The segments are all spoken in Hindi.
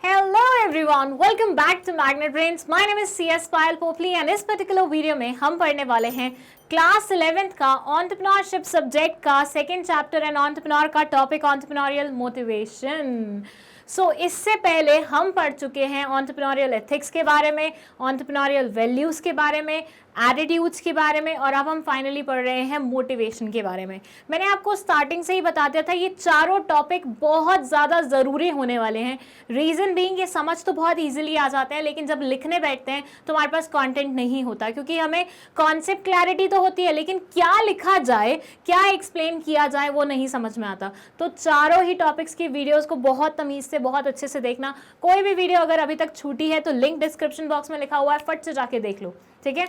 Hello everyone, welcome back to Magnet Brains. My name is CS Payal Popli and इस पर्टिकुलर वीडियो में हम पढ़ने वाले हैं क्लास 11th का एंटरप्रेन्योरशिप सब्जेक्ट का सेकेंड चैप्टर एंड एंटरप्रेन्योर का टॉपिक एंटरप्रेन्योरियल मोटिवेशन। इससे पहले हम पढ़ चुके हैं एंटरप्रेन्योरियल एथिक्स के बारे में, एंटरप्रेन्योरियल वैल्यूज़ के बारे में, एटीट्यूड्स के बारे में, और अब हम फाइनली पढ़ रहे हैं मोटिवेशन के बारे में। मैंने आपको स्टार्टिंग से ही बता दिया था ये चारों टॉपिक बहुत ज़्यादा ज़रूरी होने वाले हैं। रीज़न बीइंग ये समझ तो बहुत ईजिली आ जाते हैं, लेकिन जब लिखने बैठते हैं तो हमारे पास कंटेंट नहीं होता, क्योंकि हमें कॉन्सेप्ट क्लैरिटी तो होती है लेकिन क्या लिखा जाए, क्या एक्सप्लेन किया जाए, वो नहीं समझ में आता। तो चारों ही टॉपिक्स की वीडियोज़ को बहुत तमीज़ से, बहुत अच्छे से देखना। कोई भी वीडियो अगर अभी तक छूटी है तो लिंक डिस्क्रिप्शन बॉक्स में लिखा हुआ है, फट से जाके देख लो, ठीक है।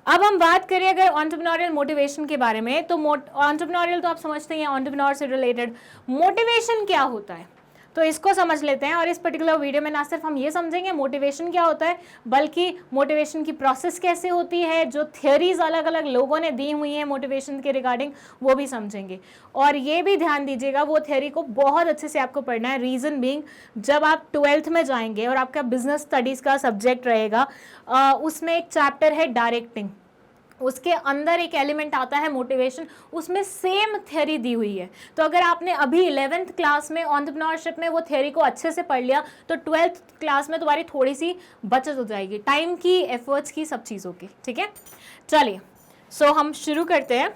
अब हम बात करें अगर एंटरप्रेन्योरियल मोटिवेशन के बारे में, तो एंटरप्रेन्योरियल तो आप समझते हैं एंटरप्रेन्योर से रिलेटेड। मोटिवेशन क्या होता है तो इसको समझ लेते हैं, और इस पर्टिकुलर वीडियो में ना सिर्फ हम ये समझेंगे मोटिवेशन क्या होता है, बल्कि मोटिवेशन की प्रोसेस कैसे होती है, जो थियोरीज अलग अलग लोगों ने दी हुई हैं मोटिवेशन के रिगार्डिंग, वो भी समझेंगे। और ये भी ध्यान दीजिएगा वो थियोरी को बहुत अच्छे से आपको पढ़ना है। रीज़न बीइंग जब आप 12th में जाएंगे और आपका बिजनेस स्टडीज़ का सब्जेक्ट रहेगा, उसमें एक चैप्टर है डायरेक्टिंग, उसके अंदर एक एलिमेंट आता है मोटिवेशन, उसमें सेम थ्योरी दी हुई है। तो अगर आपने अभी 11th क्लास में एंटरप्रेन्योरशिप में वो थ्योरी को अच्छे से पढ़ लिया तो 12th क्लास में तुम्हारी थोड़ी सी बचत हो जाएगी, टाइम की, एफर्ट्स की, सब चीज़ों की, ठीक है। चलिए हम शुरू करते हैं।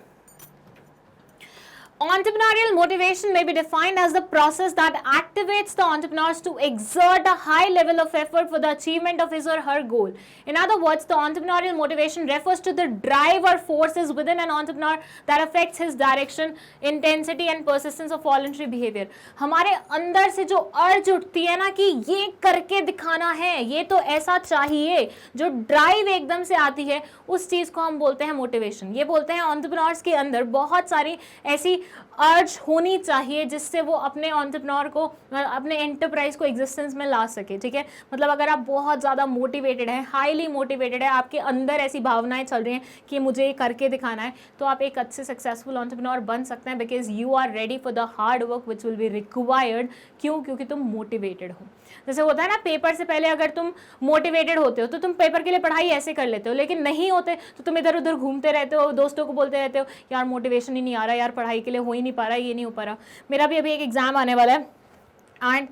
Entrepreneurial motivation may be defined as the process that activates the entrepreneurs to exert a high level of effort for the achievement of his or her goal. In other words, the entrepreneurial motivation refers to the drive or forces within an entrepreneur that affects his direction, intensity and persistence of voluntary behavior. हमारे अंदर से जो अर्ज उठती है ना कि ये करके दिखाना है, ये तो ऐसा चाहिए, जो ड्राइव एकदम से आती है, उस चीज़ को हम बोलते हैं मोटिवेशन। ये बोलते हैं एंटरप्रेन्योर्स के अंदर बहुत सारी ऐसी अर्ज होनी चाहिए जिससे वो अपने एंटरप्रेन्योर को, अपने एंटरप्राइज को एग्जिस्टेंस में ला सके, ठीक है। मतलब अगर आप बहुत ज़्यादा मोटिवेटेड हैं, हाईली मोटिवेटेड है, आपके अंदर ऐसी भावनाएं चल रही हैं कि मुझे ये करके दिखाना है, तो आप एक अच्छे सक्सेसफुल एंटरप्रेन्योर बन सकते हैं, because you are ready for the hard work which will be required. क्यों? क्योंकि तुम मोटिवेटेड हो। जैसे होता है ना, पेपर से पहले अगर तुम मोटिवेटेड होते हो तो तुम पेपर के लिए पढ़ाई ऐसे कर लेते हो, लेकिन नहीं होते तो तुम इधर उधर घूमते रहते हो, दोस्तों को बोलते रहते हो यार मोटिवेशन ही नहीं आ रहा, यार पढ़ाई के लिए हो ही नहीं पा रहा, ये नहीं हो पा रहा। मेरा भी अभी एक एग्जाम आने वाला है एंड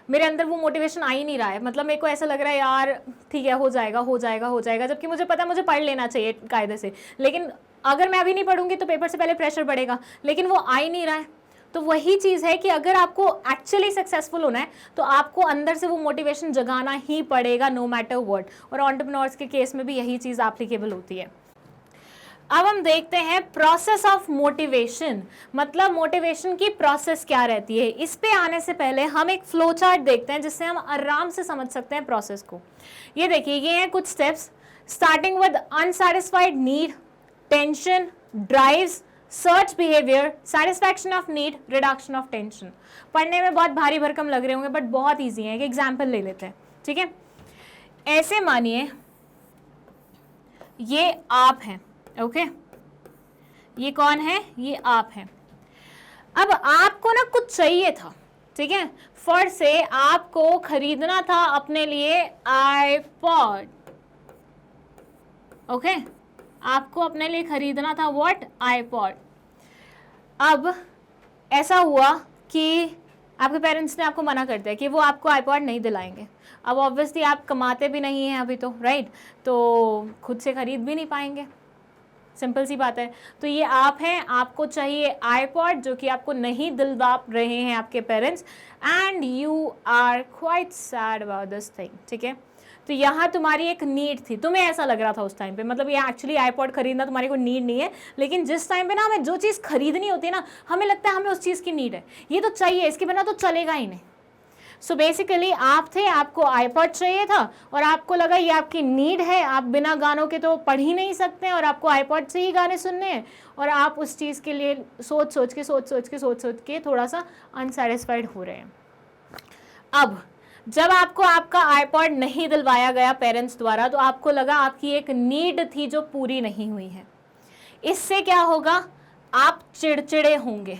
मेरे अंदर वो मोटिवेशन आ ही नहीं रहा है। मतलब मेरे को ऐसा लग रहा है यार ठीक है, हो जाएगा हो जाएगा हो जाएगा, जबकि मुझे पता है मुझे पढ़ लेना चाहिए कायदे से, लेकिन अगर मैं अभी नहीं पढ़ूंगी तो पेपर से पहले प्रेशर बढ़ेगा, लेकिन वो आ ही नहीं रहा है। तो वही चीज़ है कि अगर आपको एक्चुअली सक्सेसफुल होना है तो आपको अंदर से वो मोटिवेशन जगाना ही पड़ेगा, नो मैटर व्हाट। और एंटरप्रेन्योर्स के केस में भी यही चीज़ एप्लीकेबल होती है। अब हम देखते हैं प्रोसेस ऑफ मोटिवेशन, मतलब मोटिवेशन की प्रोसेस क्या रहती है। इस पे आने से पहले हम एक फ्लो चार्ट देखते हैं जिससे हम आराम से समझ सकते हैं प्रोसेस को। ये देखिए, ये हैं कुछ steps, starting with unsatisfied need, tension, drives, search behaviour, satisfaction of need, reduction of tension. पढ़ने में बहुत भारी भरकम लग रहे होंगे बट बहुत ईजी है। एक एग्जाम्पल ले लेते हैं, ठीक है। ऐसे मानिए ये आप हैं, ओके ये कौन है? ये आप हैं। अब आपको ना कुछ चाहिए था, ठीक है। फॉर से आपको खरीदना था अपने लिए आईपॉड, ओके आपको अपने लिए खरीदना था व्हाट? आईपॉड। अब ऐसा हुआ कि आपके पेरेंट्स ने आपको मना कर दिया कि वो आपको आईपॉड नहीं दिलाएंगे। अब ऑब्वियसली आप कमाते भी नहीं हैं अभी तो, राइट, तो खुद से खरीद भी नहीं पाएंगे, सिंपल सी बात है। तो ये आप हैं, आपको चाहिए आईपॉड जो कि आपको नहीं दिलवा रहे हैं आपके parents, and you are quite sad about this thing, ठीक है। तो यहाँ तुम्हारी एक नीड थी, तुम्हें ऐसा लग रहा था उस टाइम पे, मतलब ये एक्चुअली आईपॉड खरीदना तुम्हारी कोई नीड नहीं है, लेकिन जिस टाइम पे ना हमें जो चीज़ खरीदनी होती है ना, हमें लगता है हमें उस चीज़ की नीड है, ये तो चाहिए, इसके बिना तो चलेगा ही नहीं। सो बेसिकली आप थे, आपको आईपॉड चाहिए था और आपको लगा ये आपकी नीड है, आप बिना गानों के तो पढ़ ही नहीं सकते हैं और आपको आईपॉड से ही गाने सुनने हैं, और आप उस चीज़ के लिए सोच सोच के थोड़ा सा अनसेटिस्फाइड हो रहे हैं। अब जब आपको आपका आईपॉड नहीं दिलवाया गया पेरेंट्स द्वारा, तो आपको लगा आपकी एक नीड थी जो पूरी नहीं हुई है। इससे क्या होगा? आप चिड़चिड़े होंगे।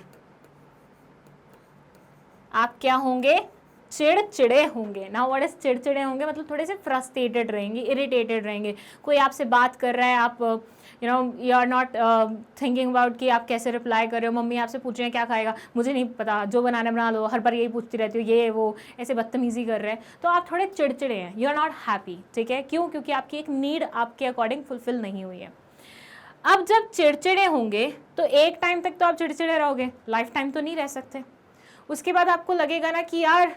आप क्या होंगे? चिड़चिड़े होंगे। नाउ व्हाट इज चिड़चिड़े होंगे, मतलब थोड़े से फ्रस्ट्रेटेड रहेंगे, इरिटेटेड रहेंगे। कोई आपसे बात कर रहा है, आप you are not thinking about कि आप कैसे रिप्लाई कर रहे हो। मम्मी आपसे पूछ रहे हैं क्या खाएगा, मुझे नहीं पता, जो बनाना बना लो, हर बार यही पूछती रहती हो, ये वो ऐसे बदतमीजी कर रहे हैं, तो आप थोड़े चिड़चिड़े हैं, यू आर नॉट हैप्पी। ठीक है, क्यों? क्योंकि आपकी एक नीड आपके अकॉर्डिंग फुलफिल नहीं हुई है। अब जब चिड़चिड़े होंगे तो एक टाइम तक तो आप चिड़चिड़े रहोगे, लाइफ टाइम तो नहीं रह सकते। उसके बाद आपको लगेगा ना कि यार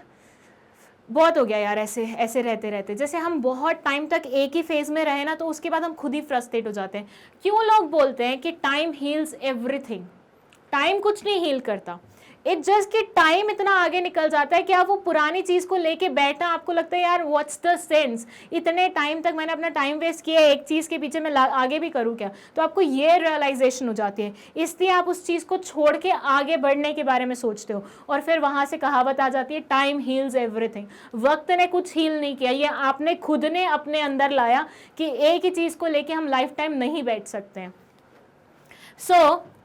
बहुत हो गया यार, ऐसे ऐसे रहते रहते। जैसे हम बहुत टाइम तक एक ही फेज में रहे ना, तो उसके बाद हम खुद ही फ्रस्ट्रेट हो जाते हैं। क्यों लोग बोलते हैं कि टाइम हील्स एवरीथिंग? टाइम कुछ नहीं हील करता। इट जस्ट कि टाइम इतना आगे निकल जाता है कि आप वो पुरानी चीज को लेके बैठना, आपको लगता है यार व्हाट्स द सेंस, इतने टाइम तक मैंने अपना टाइम वेस्ट किया एक चीज के पीछे, मैं आगे भी करूँ क्या? तो आपको ये रियलाइजेशन हो जाती है, इसलिए आप उस चीज को छोड़ के आगे बढ़ने के बारे में सोचते हो। और फिर वहां से कहावत आ जाती है, टाइम हील्स एवरीथिंग। वक्त ने कुछ हील नहीं किया, ये आपने खुद ने अपने अंदर लाया कि एक ही चीज को लेके हम लाइफ टाइम नहीं बैठ सकते हैं।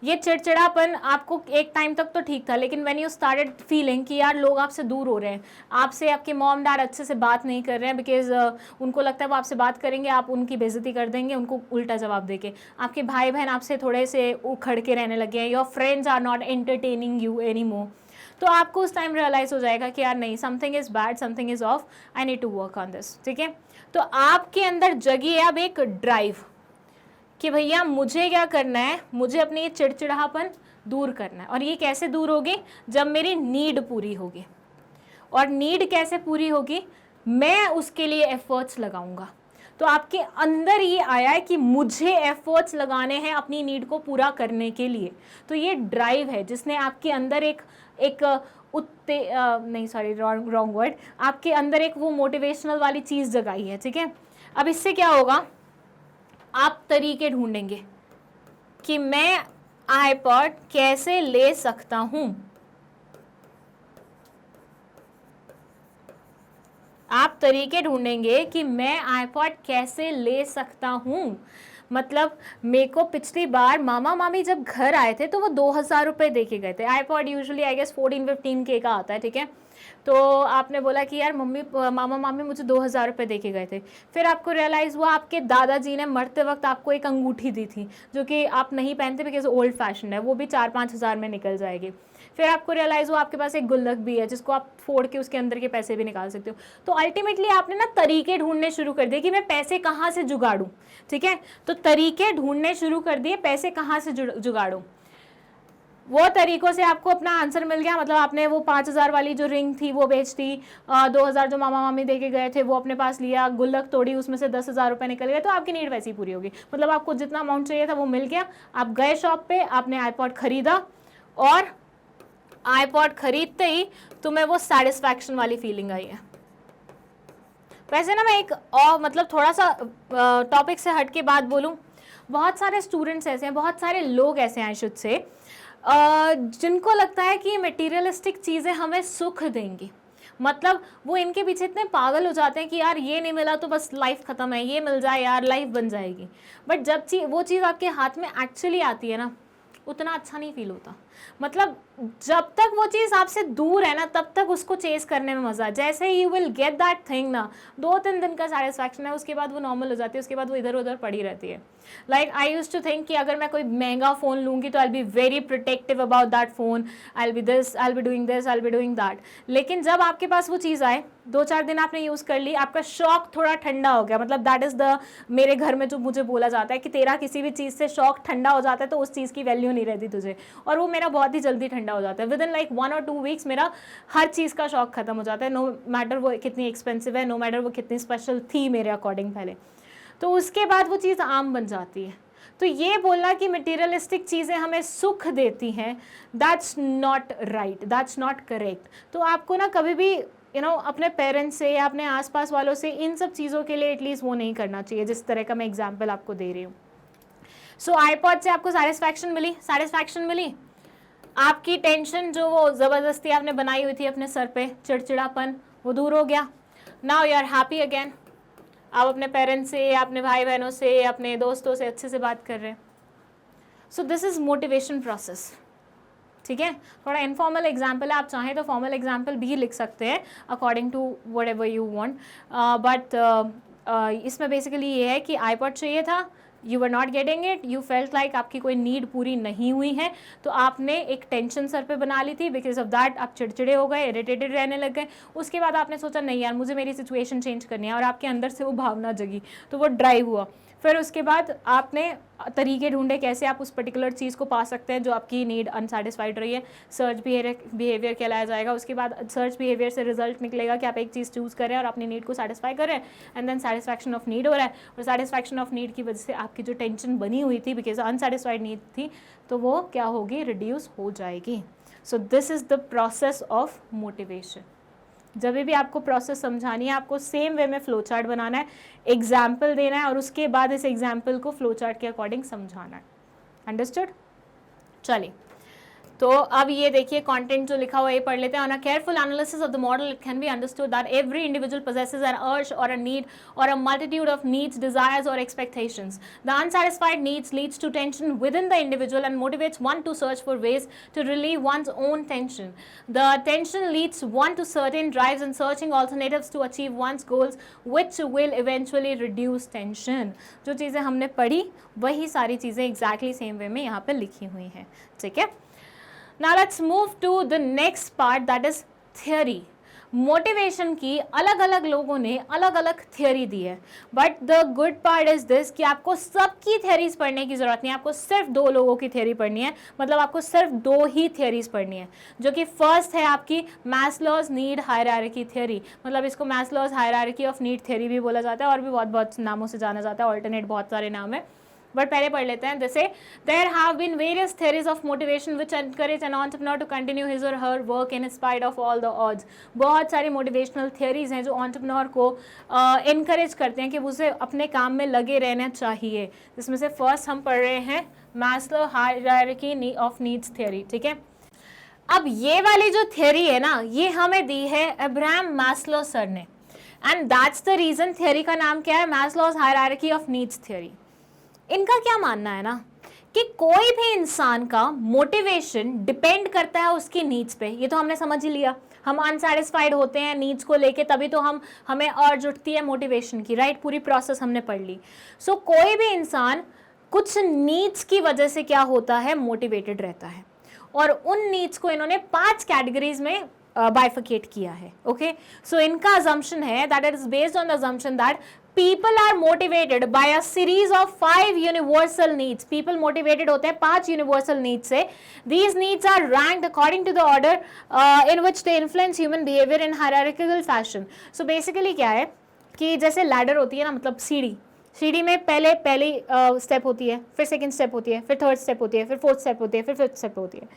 ये चिड़चिड़ापन आपको एक टाइम तक तो ठीक था, लेकिन व्हेन यू स्टार्टेड फीलिंग कि यार लोग आपसे दूर हो रहे हैं, आपसे आपके मॉम डैड अच्छे से बात नहीं कर रहे हैं, बिकॉज उनको लगता है वो आपसे बात करेंगे आप उनकी बेइज्जती कर देंगे उनको उल्टा जवाब देके, आपके भाई बहन आपसे थोड़े से उखड़ के रहने लगे हैं, your friends are not entertaining you any more, तो आपको उस टाइम रियलाइज हो जाएगा कि यार नहीं, something is bad, something is off, I need to work on this. ठीक है, तो आपके अंदर जगी है अब एक ड्राइव कि भैया मुझे क्या करना है, मुझे अपनी ये चिड़चिड़ापन दूर करना है। और ये कैसे दूर होगी? जब मेरी नीड पूरी होगी। और नीड कैसे पूरी होगी? मैं उसके लिए एफर्ट्स लगाऊंगा। तो आपके अंदर ये आया है कि मुझे एफर्ट्स लगाने हैं अपनी नीड को पूरा करने के लिए। तो ये ड्राइव है जिसने आपके अंदर एक नहीं सॉरी रॉन्ग वर्ड, आपके अंदर एक वो मोटिवेशनल वाली चीज़ जगाई है। ठीक है, अब इससे क्या होगा, आप तरीके ढूंढेंगे कि मैं आईपॉड कैसे ले सकता हूं। आप तरीके ढूंढेंगे कि मैं आईपॉड कैसे ले सकता हूं। मतलब मेरे को पिछली बार मामा मामी जब घर आए थे तो वो 2000 रुपये दे के गए थे। IPod usually I guess 14-15K का आता है। ठीक है, तो आपने बोला कि यार मम्मी मामा मामी मुझे 2000 रुपये दे के गए थे। फिर आपको रियलाइज़ हुआ आपके दादाजी ने मरते वक्त आपको एक अंगूठी दी थी जो कि आप नहीं पहनते बिकॉज ओल्ड फैशन है, वो भी 4-5 हज़ार में निकल जाएगी। फिर आपको रियलाइज़ हुआ आपके पास एक गुल्लक भी है जिसको आप फोड़ के उसके अंदर के पैसे भी निकाल सकते हो। तो अल्टीमेटली आपने ना तरीके ढूंढने शुरू कर दिए कि मैं पैसे कहाँ से जुगाड़ूं। ठीक है, तो तरीके ढूंढने शुरू कर दिए पैसे कहाँ से जुगाड़ूं। वो तरीकों से आपको अपना आंसर मिल गया। मतलब आपने वो 5000 वाली जो रिंग थी वो बेच दी, 2000 जो मामा मामी दे के गए थे वो अपने पास लिया, गुल्लक तोड़ी, उसमें से 10,000 रुपये निकल गए, तो आपकी नीड वैसी पूरी होगी। मतलब आपको जितना अमाउंट चाहिए था वो मिल गया। आप गए शॉप पे, आपने आईपॉड खरीदा और आईपॉड खरीदते ही तुम्हें वो सेटिस्फैक्शन वाली फीलिंग आई है। वैसे ना मैं एक और मतलब थोड़ा सा टॉपिक से हट के बात बोलूँ, बहुत सारे स्टूडेंट्स ऐसे हैं, बहुत सारे लोग ऐसे हैं आई शुड से, जिनको लगता है कि मटेरियलिस्टिक चीज़ें हमें सुख देंगी। मतलब वो इनके पीछे इतने पागल हो जाते हैं कि यार ये नहीं मिला तो बस लाइफ ख़त्म है, ये मिल जाए यार लाइफ बन जाएगी। बट जब वो चीज़ आपके हाथ में एक्चुअली आती है ना, उतना अच्छा नहीं फील होता। मतलब जब तक वो चीज़ आपसे दूर है ना, तब तक उसको चेस करने में मज़ा। जैसे ही you will get that thing ना, 2-3 दिन का सेटिस्फैक्शन है, उसके बाद वो नॉर्मल हो जाती है, उसके बाद वो इधर उधर पड़ी रहती है। Like I used to think कि अगर मैं कोई महंगा फ़ोन लूँगी तो I will be very protective about that phone, I will be this, I will be doing this, I will be doing that. लेकिन जब आपके पास वो चीज़ आए, 2-4 दिन आपने यूज़ कर ली, आपका शौक थोड़ा ठंडा हो गया। मतलब दैट इज़ द, मेरे घर में जो मुझे बोला जाता है कि तेरा किसी भी चीज़ से शौक ठंडा हो जाता है तो उस चीज़ की वैल्यू नहीं रहती तुझे, और वो मेरा बहुत ही जल्दी ठंडा हो जाता है। With in like 1 or 2 weeks मेरा हर चीज़ का शौक खत्म हो जाता है, नो मैटर वो कितनी एक्सपेंसिव है, नो मैटर वो कितनी स्पेशल थी मेरे अकॉर्डिंग पहले। तो उसके बाद वो चीज़ आम बन जाती है। तो ये बोलना कि मटेरियलिस्टिक चीज़ें हमें सुख देती हैं, that's not right, that's not correct. तो आपको ना कभी भी अपने पेरेंट्स से या अपने आसपास वालों से इन सब चीज़ों के लिए एटलीस्ट वो नहीं करना चाहिए, जिस तरह का मैं एग्जाम्पल आपको दे रही हूँ। सो आईपॉड से आपको सेटिस्फैक्शन मिली, आपकी टेंशन जो वो ज़बरदस्ती आपने बनाई हुई थी अपने सर पे, चिड़चिड़ापन, वो दूर हो गया। Now you are happy again. आप अपने पेरेंट्स से, अपने भाई बहनों से, अपने दोस्तों से अच्छे से बात कर रहे हैं। So this is motivation process. ठीक है, थोड़ा इनफॉर्मल एग्जाम्पल है, आप चाहें तो फॉर्मल एग्जाम्पल भी लिख सकते हैं according to whatever you want, but इसमें बेसिकली ये है कि आईपॉड चाहिए था, you were not getting it, you felt like आपकी कोई नीड पूरी नहीं हुई है, तो आपने एक टेंशन सर पे बना ली थी, बिकॉज ऑफ दैट आप चिड़चिड़े हो गए, इरिटेटेड रहने लग गए। उसके बाद आपने सोचा नहीं यार मुझे मेरी सिचुएशन चेंज करनी है, और आपके अंदर से वो भावना जगी, तो वो ड्राइव हुआ। फिर उसके बाद आपने तरीके ढूंढे कैसे आप उस पर्टिकुलर चीज़ को पा सकते हैं जो आपकी नीड अनसेटिस्फाइड रही है, सर्च बिहेवियर कहलाया जाएगा। उसके बाद सर्च बिहेवियर से रिजल्ट निकलेगा कि आप एक चीज़ चूज़ कर रहे हैं और अपनी नीड को सेटिस्फाई कर रहे हैं, and then satisfaction of need हो रहा है, और सेटिस्फैक्शन ऑफ नीड की वजह से आपकी जो टेंशन बनी हुई थी बिकॉज अनसेटिस्फाइड नीड थी, तो वो क्या होगी, रिड्यूस हो जाएगी। So this is the process of motivation. जब भी आपको प्रोसेस समझानी है, आपको सेम वे में फ्लो चार्ट बनाना है, एग्जाम्पल देना है, और उसके बाद इस एग्जाम्पल को फ्लो चार्ट के अकॉर्डिंग समझाना है। अंडरस्टूड? चलिए, तो अब ये देखिए कंटेंट जो लिखा हुआ है ये पढ़ लेते हैं। On a careful analysis of the model it can be understood that every individual possesses an urge or a need or a multitude of needs, desires or expectations. The unsatisfied needs leads to tension within the individual and motivates one to search for ways to relieve one's own tension. The tension leads one to certain drives and searching alternatives to achieve one's goals, which will eventually reduce tension. जो चीज़ें हमने पढ़ी वही सारी चीज़ें exactly same way में यहाँ पे लिखी हुई हैं, ठीक है। Now let's move to the next part, that is theory. Motivation की अलग अलग लोगों ने अलग अलग थियोरी दी है, but the good part is this कि आपको सबकी थियोरीज पढ़ने की जरूरत नहीं है, आपको सिर्फ 2 लोगों की थियोरी पढ़नी है, मतलब आपको सिर्फ 2 ही थियोरीज पढ़नी है, जो कि फर्स्ट है आपकी मैस्लोज नीड हायरार्की थियोरी, मतलब इसको Maslow's hierarchy of need theory भी बोला जाता है और भी बहुत नामों से जाना जाता है, ऑल्टरनेट बहुत सारे नाम है, बट पहले पढ़ लेते हैं। जैसे there have been various theories of motivation which encourage an entrepreneur to continue his or her work in spite of all the odds. बहुत सारी मोटिवेशनल थियरीज हैं जो एंटरप्रेन्योर को एनकरेज करते हैं कि उसे अपने काम में लगे रहना चाहिए, जिसमें से फर्स्ट हम पढ़ रहे हैं Maslow hierarchy of needs theory, ठीक है। अब ये वाली जो थियरी है ना, ये हमें दी है अब्राहम मैस्लो सर ने, and that's the reason theory का नाम क्या है, Maslow's hierarchy of needs theory. इनका क्या मानना है ना कि कोई भी इंसान का मोटिवेशन डिपेंड करता है उसकी नीड्स पे, ये तो हमने समझ ही लिया, हम अनसेटिस्फाइड होते हैं नीड्स को लेके तभी तो हमें अर्ज उठती है मोटिवेशन की, राइट, पूरी प्रोसेस हमने पढ़ ली। सो कोई भी इंसान कुछ नीड्स की वजह से क्या होता है, मोटिवेटेड रहता है, और उन नीड्स को इन्होंने 5 कैटेगरीज में बाइफिकेट किया है, ओके। सो इनका अजम्पशन है that it is based on the assumption that people are motivated by a series of 5 universal needs. People motivated होते हैं 5 universal needs से. These needs are ranked according to the order in which they influence human behavior in hierarchical fashion. So basically क्या है कि जैसे ladder होती है ना, मतलब सीढ़ी में पहली स्टेप होती है, फिर सेकंड स्टेप होती है, फिर थर्ड स्टेप होती है, फिर फोर्थ स्टेप होती है, फिर फिफ्थ स्टेप होती है।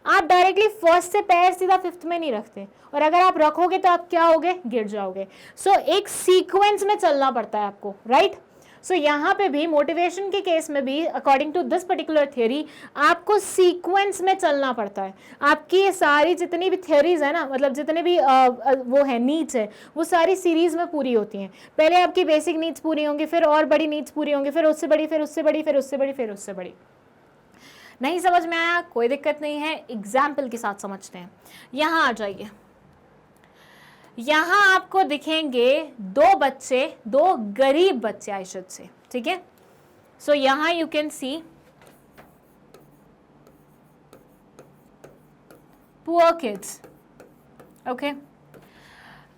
आप डायरेक्टली फर्स्ट से पैर सीधा फिफ्थ में नहीं रखते, और अगर आप रखोगे तो आप क्या होगे, गिर जाओगे। सो एक सीक्वेंस में चलना पड़ता है आपको, राइट। सो यहाँ पे भी मोटिवेशन के केस में भी according to this particular theory आपको सीक्वेंस में चलना पड़ता है। आपकी ये सारी जितनी भी थियोरीज है ना, मतलब जितने भी वो है नीड्स है, वो सारी सीरीज में पूरी होती हैं। पहले आपकी बेसिक नीड्स पूरी होंगी, फिर और बड़ी नीड्स पूरी होंगी, फिर उससे बड़ी, फिर उससे बड़ी, फिर उससे बड़ी, फिर उससे बड़ी। नहीं समझ में आया, कोई दिक्कत नहीं है, एग्जाम्पल के साथ समझते हैं। यहाँ आ जाइए, यहाँ आपको दिखेंगे 2 गरीब बच्चे, आई शुड से, ठीक है। सो यहाँ you can see poor kids, okay.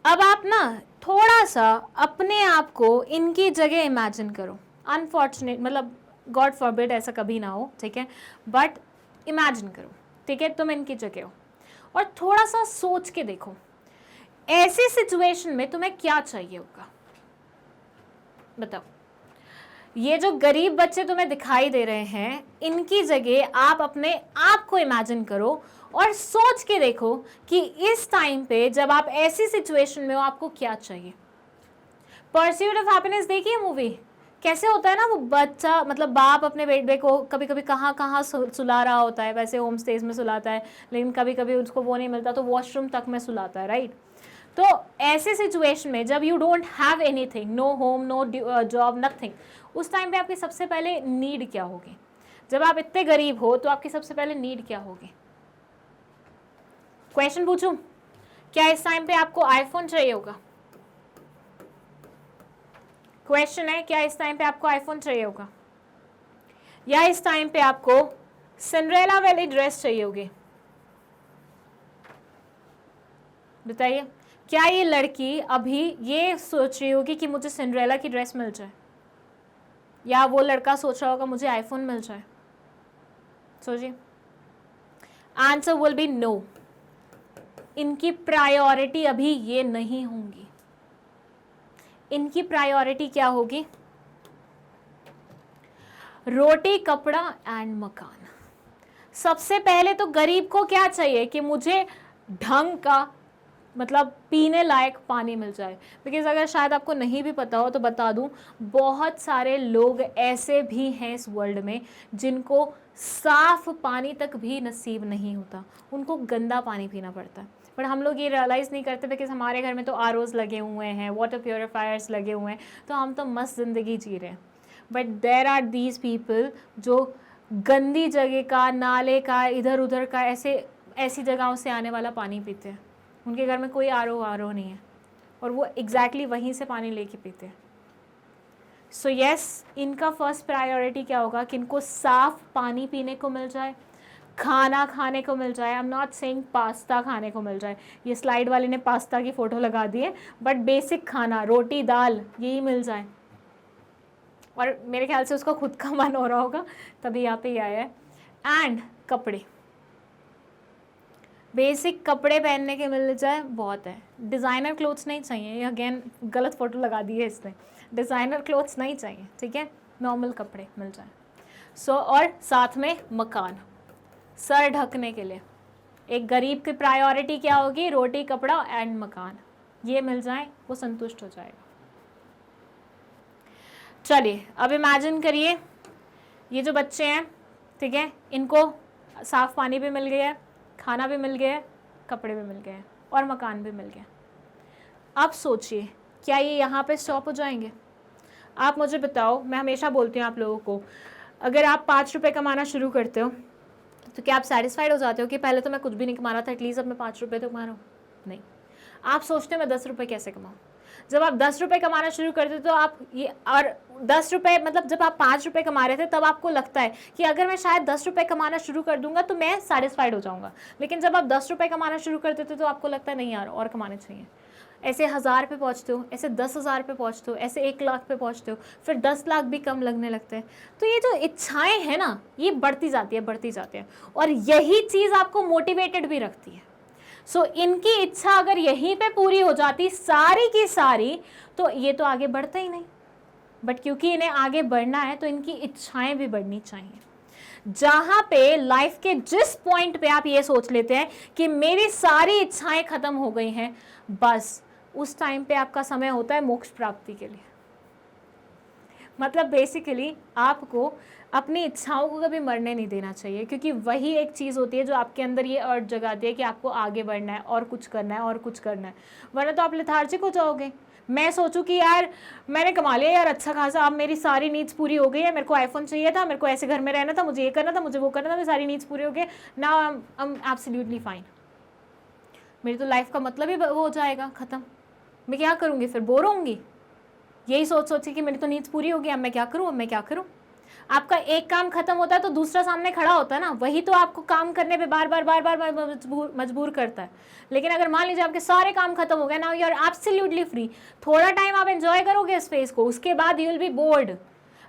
अब आप ना थोड़ा सा अपने आप को इनकी जगह इमेजिन करो। अनफॉर्चुनेट, मतलब गॉड फॉरबिड ऐसा कभी ना हो, ठीक है, बट इमेजिन करो, ठीक है, तुम इनकी जगह हो और थोड़ा सा सोच के देखो ऐसी सिचुएशन में तुम्हें क्या चाहिए होगा, बताओ। ये जो गरीब बच्चे तुम्हें दिखाई दे रहे हैं, इनकी जगह आप अपने आप को इमेजिन करो और सोच के देखो कि इस टाइम पे जब आप ऐसी सिचुएशन में हो आपको क्या चाहिए। परस्यूट ऑफ हैप्पीनेस देखिए मूवी, कैसे होता है ना, वो बच्चा मतलब बाप अपने बेटे को कभी कभी कहाँ सुला रहा होता है, वैसे होम स्टेज में सुलाता है, लेकिन कभी कभी उसको वो नहीं मिलता तो वॉशरूम तक में सुलाता है, राइट। तो ऐसे सिचुएशन में जब you don't have anything, no home, no job, nothing, उस टाइम पे आपकी सबसे पहले नीड क्या होगी? जब आप इतने गरीब हो तो आपकी सबसे पहले नीड क्या होगी? क्वेश्चन पूछूं, क्या इस टाइम पे आपको आईफोन चाहिए होगा? क्वेश्चन है, क्या इस टाइम पे आपको आईफोन चाहिए होगा, या इस टाइम पे आपको सिंड्रेला वाली ड्रेस चाहिए होगी? बताइए, क्या ये लड़की अभी ये सोच रही होगी कि मुझे सिंड्रेला की ड्रेस मिल जाए, या वो लड़का सोच रहा होगा मुझे आईफोन मिल जाए? सोचिए। Answer will be no. इनकी प्रायोरिटी अभी ये नहीं होंगी। इनकी प्रायोरिटी क्या होगी? रोटी, कपड़ा एंड मकान। सबसे पहले तो गरीब को क्या चाहिए कि मुझे ढंग का मतलब पीने लायक पानी मिल जाए। बिकॉज अगर शायद आपको नहीं भी पता हो तो बता दूं, बहुत सारे लोग ऐसे भी हैं इस वर्ल्ड में जिनको साफ पानी तक भी नसीब नहीं होता, उनको गंदा पानी पीना पड़ता है। पर हम लोग ये रियलाइज़ नहीं करते बिकॉज हमारे घर में तो आरओज़ लगे हुए हैं, वाटर प्योरीफायर्स लगे हुए हैं, तो हम तो मस्त ज़िंदगी जी रहे हैं। But there are these people जो गंदी जगह का, नाले का, इधर उधर का, ऐसी जगहों से आने वाला पानी पीते हैं। उनके घर में कोई आरओ नहीं है और वो एग्जैक्टली वहीं से पानी लेके पीते हैं। सो यस, इनका फर्स्ट प्रायोरिटी क्या होगा कि इनको साफ पानी पीने को मिल जाए, खाना खाने को मिल जाए। I am not saying pasta खाने को मिल जाए, ये स्लाइड वाले ने पास्ता की फ़ोटो लगा दी है, बट बेसिक खाना, रोटी दाल, यही मिल जाए। और मेरे ख्याल से उसका खुद का मन हो रहा होगा तभी यहाँ पे ही आया है। एंड कपड़े, बेसिक कपड़े पहनने के मिल जाए बहुत है। डिज़ाइनर क्लोथ्स नहीं चाहिए, ये अगेन गलत फ़ोटो लगा दी है इसने, डिज़ाइनर क्लोथ्स नहीं चाहिए, ठीक है, नॉर्मल कपड़े मिल जाए। सो और साथ में मकान, सर ढकने के लिए। एक गरीब की प्रायोरिटी क्या होगी? रोटी, कपड़ा एंड मकान, ये मिल जाए वो संतुष्ट हो जाएगा। चलिए अब इमेजिन करिए, ये जो बच्चे हैं, ठीक है, इनको साफ़ पानी भी मिल गया है, खाना भी मिल गया है, कपड़े भी मिल गए हैं और मकान भी मिल गया। अब सोचिए, क्या ये यहाँ पे स्टॉप हो जाएंगे? आप मुझे बताओ, मैं हमेशा बोलती हूँ आप लोगों को, अगर आप 5 रुपये कमाना शुरू करते हो तो क्या आप सेटिस्फाइड हो जाते हो कि पहले तो मैं कुछ भी नहीं कमा रहा था, एटलीस्ट अब मैं 5 रुपये तो कमा रहा हूँ? नहीं, आप सोचते हो मैं 10 रुपये कैसे कमाऊँ। जब आप 10 रुपये कमाना शुरू करते तो आप ये, और 10 रुपये मतलब जब आप 5 रुपये कमा रहे थे तब आपको लगता है कि अगर मैं शायद 10 रुपये कमाना शुरू कर दूंगा तो मैं सेटिस्फाइड हो जाऊंगा। लेकिन जब आप 10 रुपये कमाना शुरू करते थे तो आपको लगता है नहीं यार और कमाने चाहिए। ऐसे 1000 पे पहुँचते हो, ऐसे 10,000 पे पहुँचते हो, ऐसे 1 लाख पे पहुँचते हो, फिर 10 लाख भी कम लगने लगते हैं। तो ये जो इच्छाएँ हैं ना, ये बढ़ती जाती है और यही चीज़ आपको मोटिवेटेड भी रखती है। सो इनकी इच्छा अगर यहीं पे पूरी हो जाती सारी की सारी, तो ये तो आगे बढ़ते ही नहीं। बट क्योंकि इन्हें आगे बढ़ना है तो इनकी इच्छाएं भी बढ़नी चाहिए। जहां पे लाइफ के जिस पॉइंट पे आप ये सोच लेते हैं कि मेरी सारी इच्छाएं खत्म हो गई हैं, बस उस टाइम पे आपका समय होता है मोक्ष प्राप्ति के लिए। मतलब बेसिकली आपको अपनी इच्छाओं को कभी मरने नहीं देना चाहिए, क्योंकि वही एक चीज़ होती है जो आपके अंदर ये अर्ज जगाती है कि आपको आगे बढ़ना है और कुछ करना है और कुछ करना है, वरना तो आप लेथार्जिक हो जाओगे। मैं सोचूं कि यार मैंने कमा लिया यार अच्छा खासा, अब मेरी सारी नीड्स पूरी हो गई है, मेरे को आईफोन चाहिए था, मेरे को ऐसे घर में रहना था, मुझे ये करना था, मुझे वो करना था, मेरी सारी नीड्स पूरी हो गई, now I am absolutely fine. मेरी तो लाइफ का मतलब ही हो जाएगा ख़त्म। मैं क्या करूँगी फिर? बोर होंगी यही सोच के कि मेरी तो नीड्स पूरी हो गई, अब मैं क्या करूँ। आपका एक काम खत्म होता है तो दूसरा सामने खड़ा होता है ना, वही तो आपको काम करने पे बार बार मजबूर करता है। लेकिन अगर मान लीजिए आपके सारे काम खत्म हो गए, now you are absolutely free, थोड़ा टाइम आप एंजॉय करोगे इस फेज को, उसके बाद यू विल बी बोर्ड।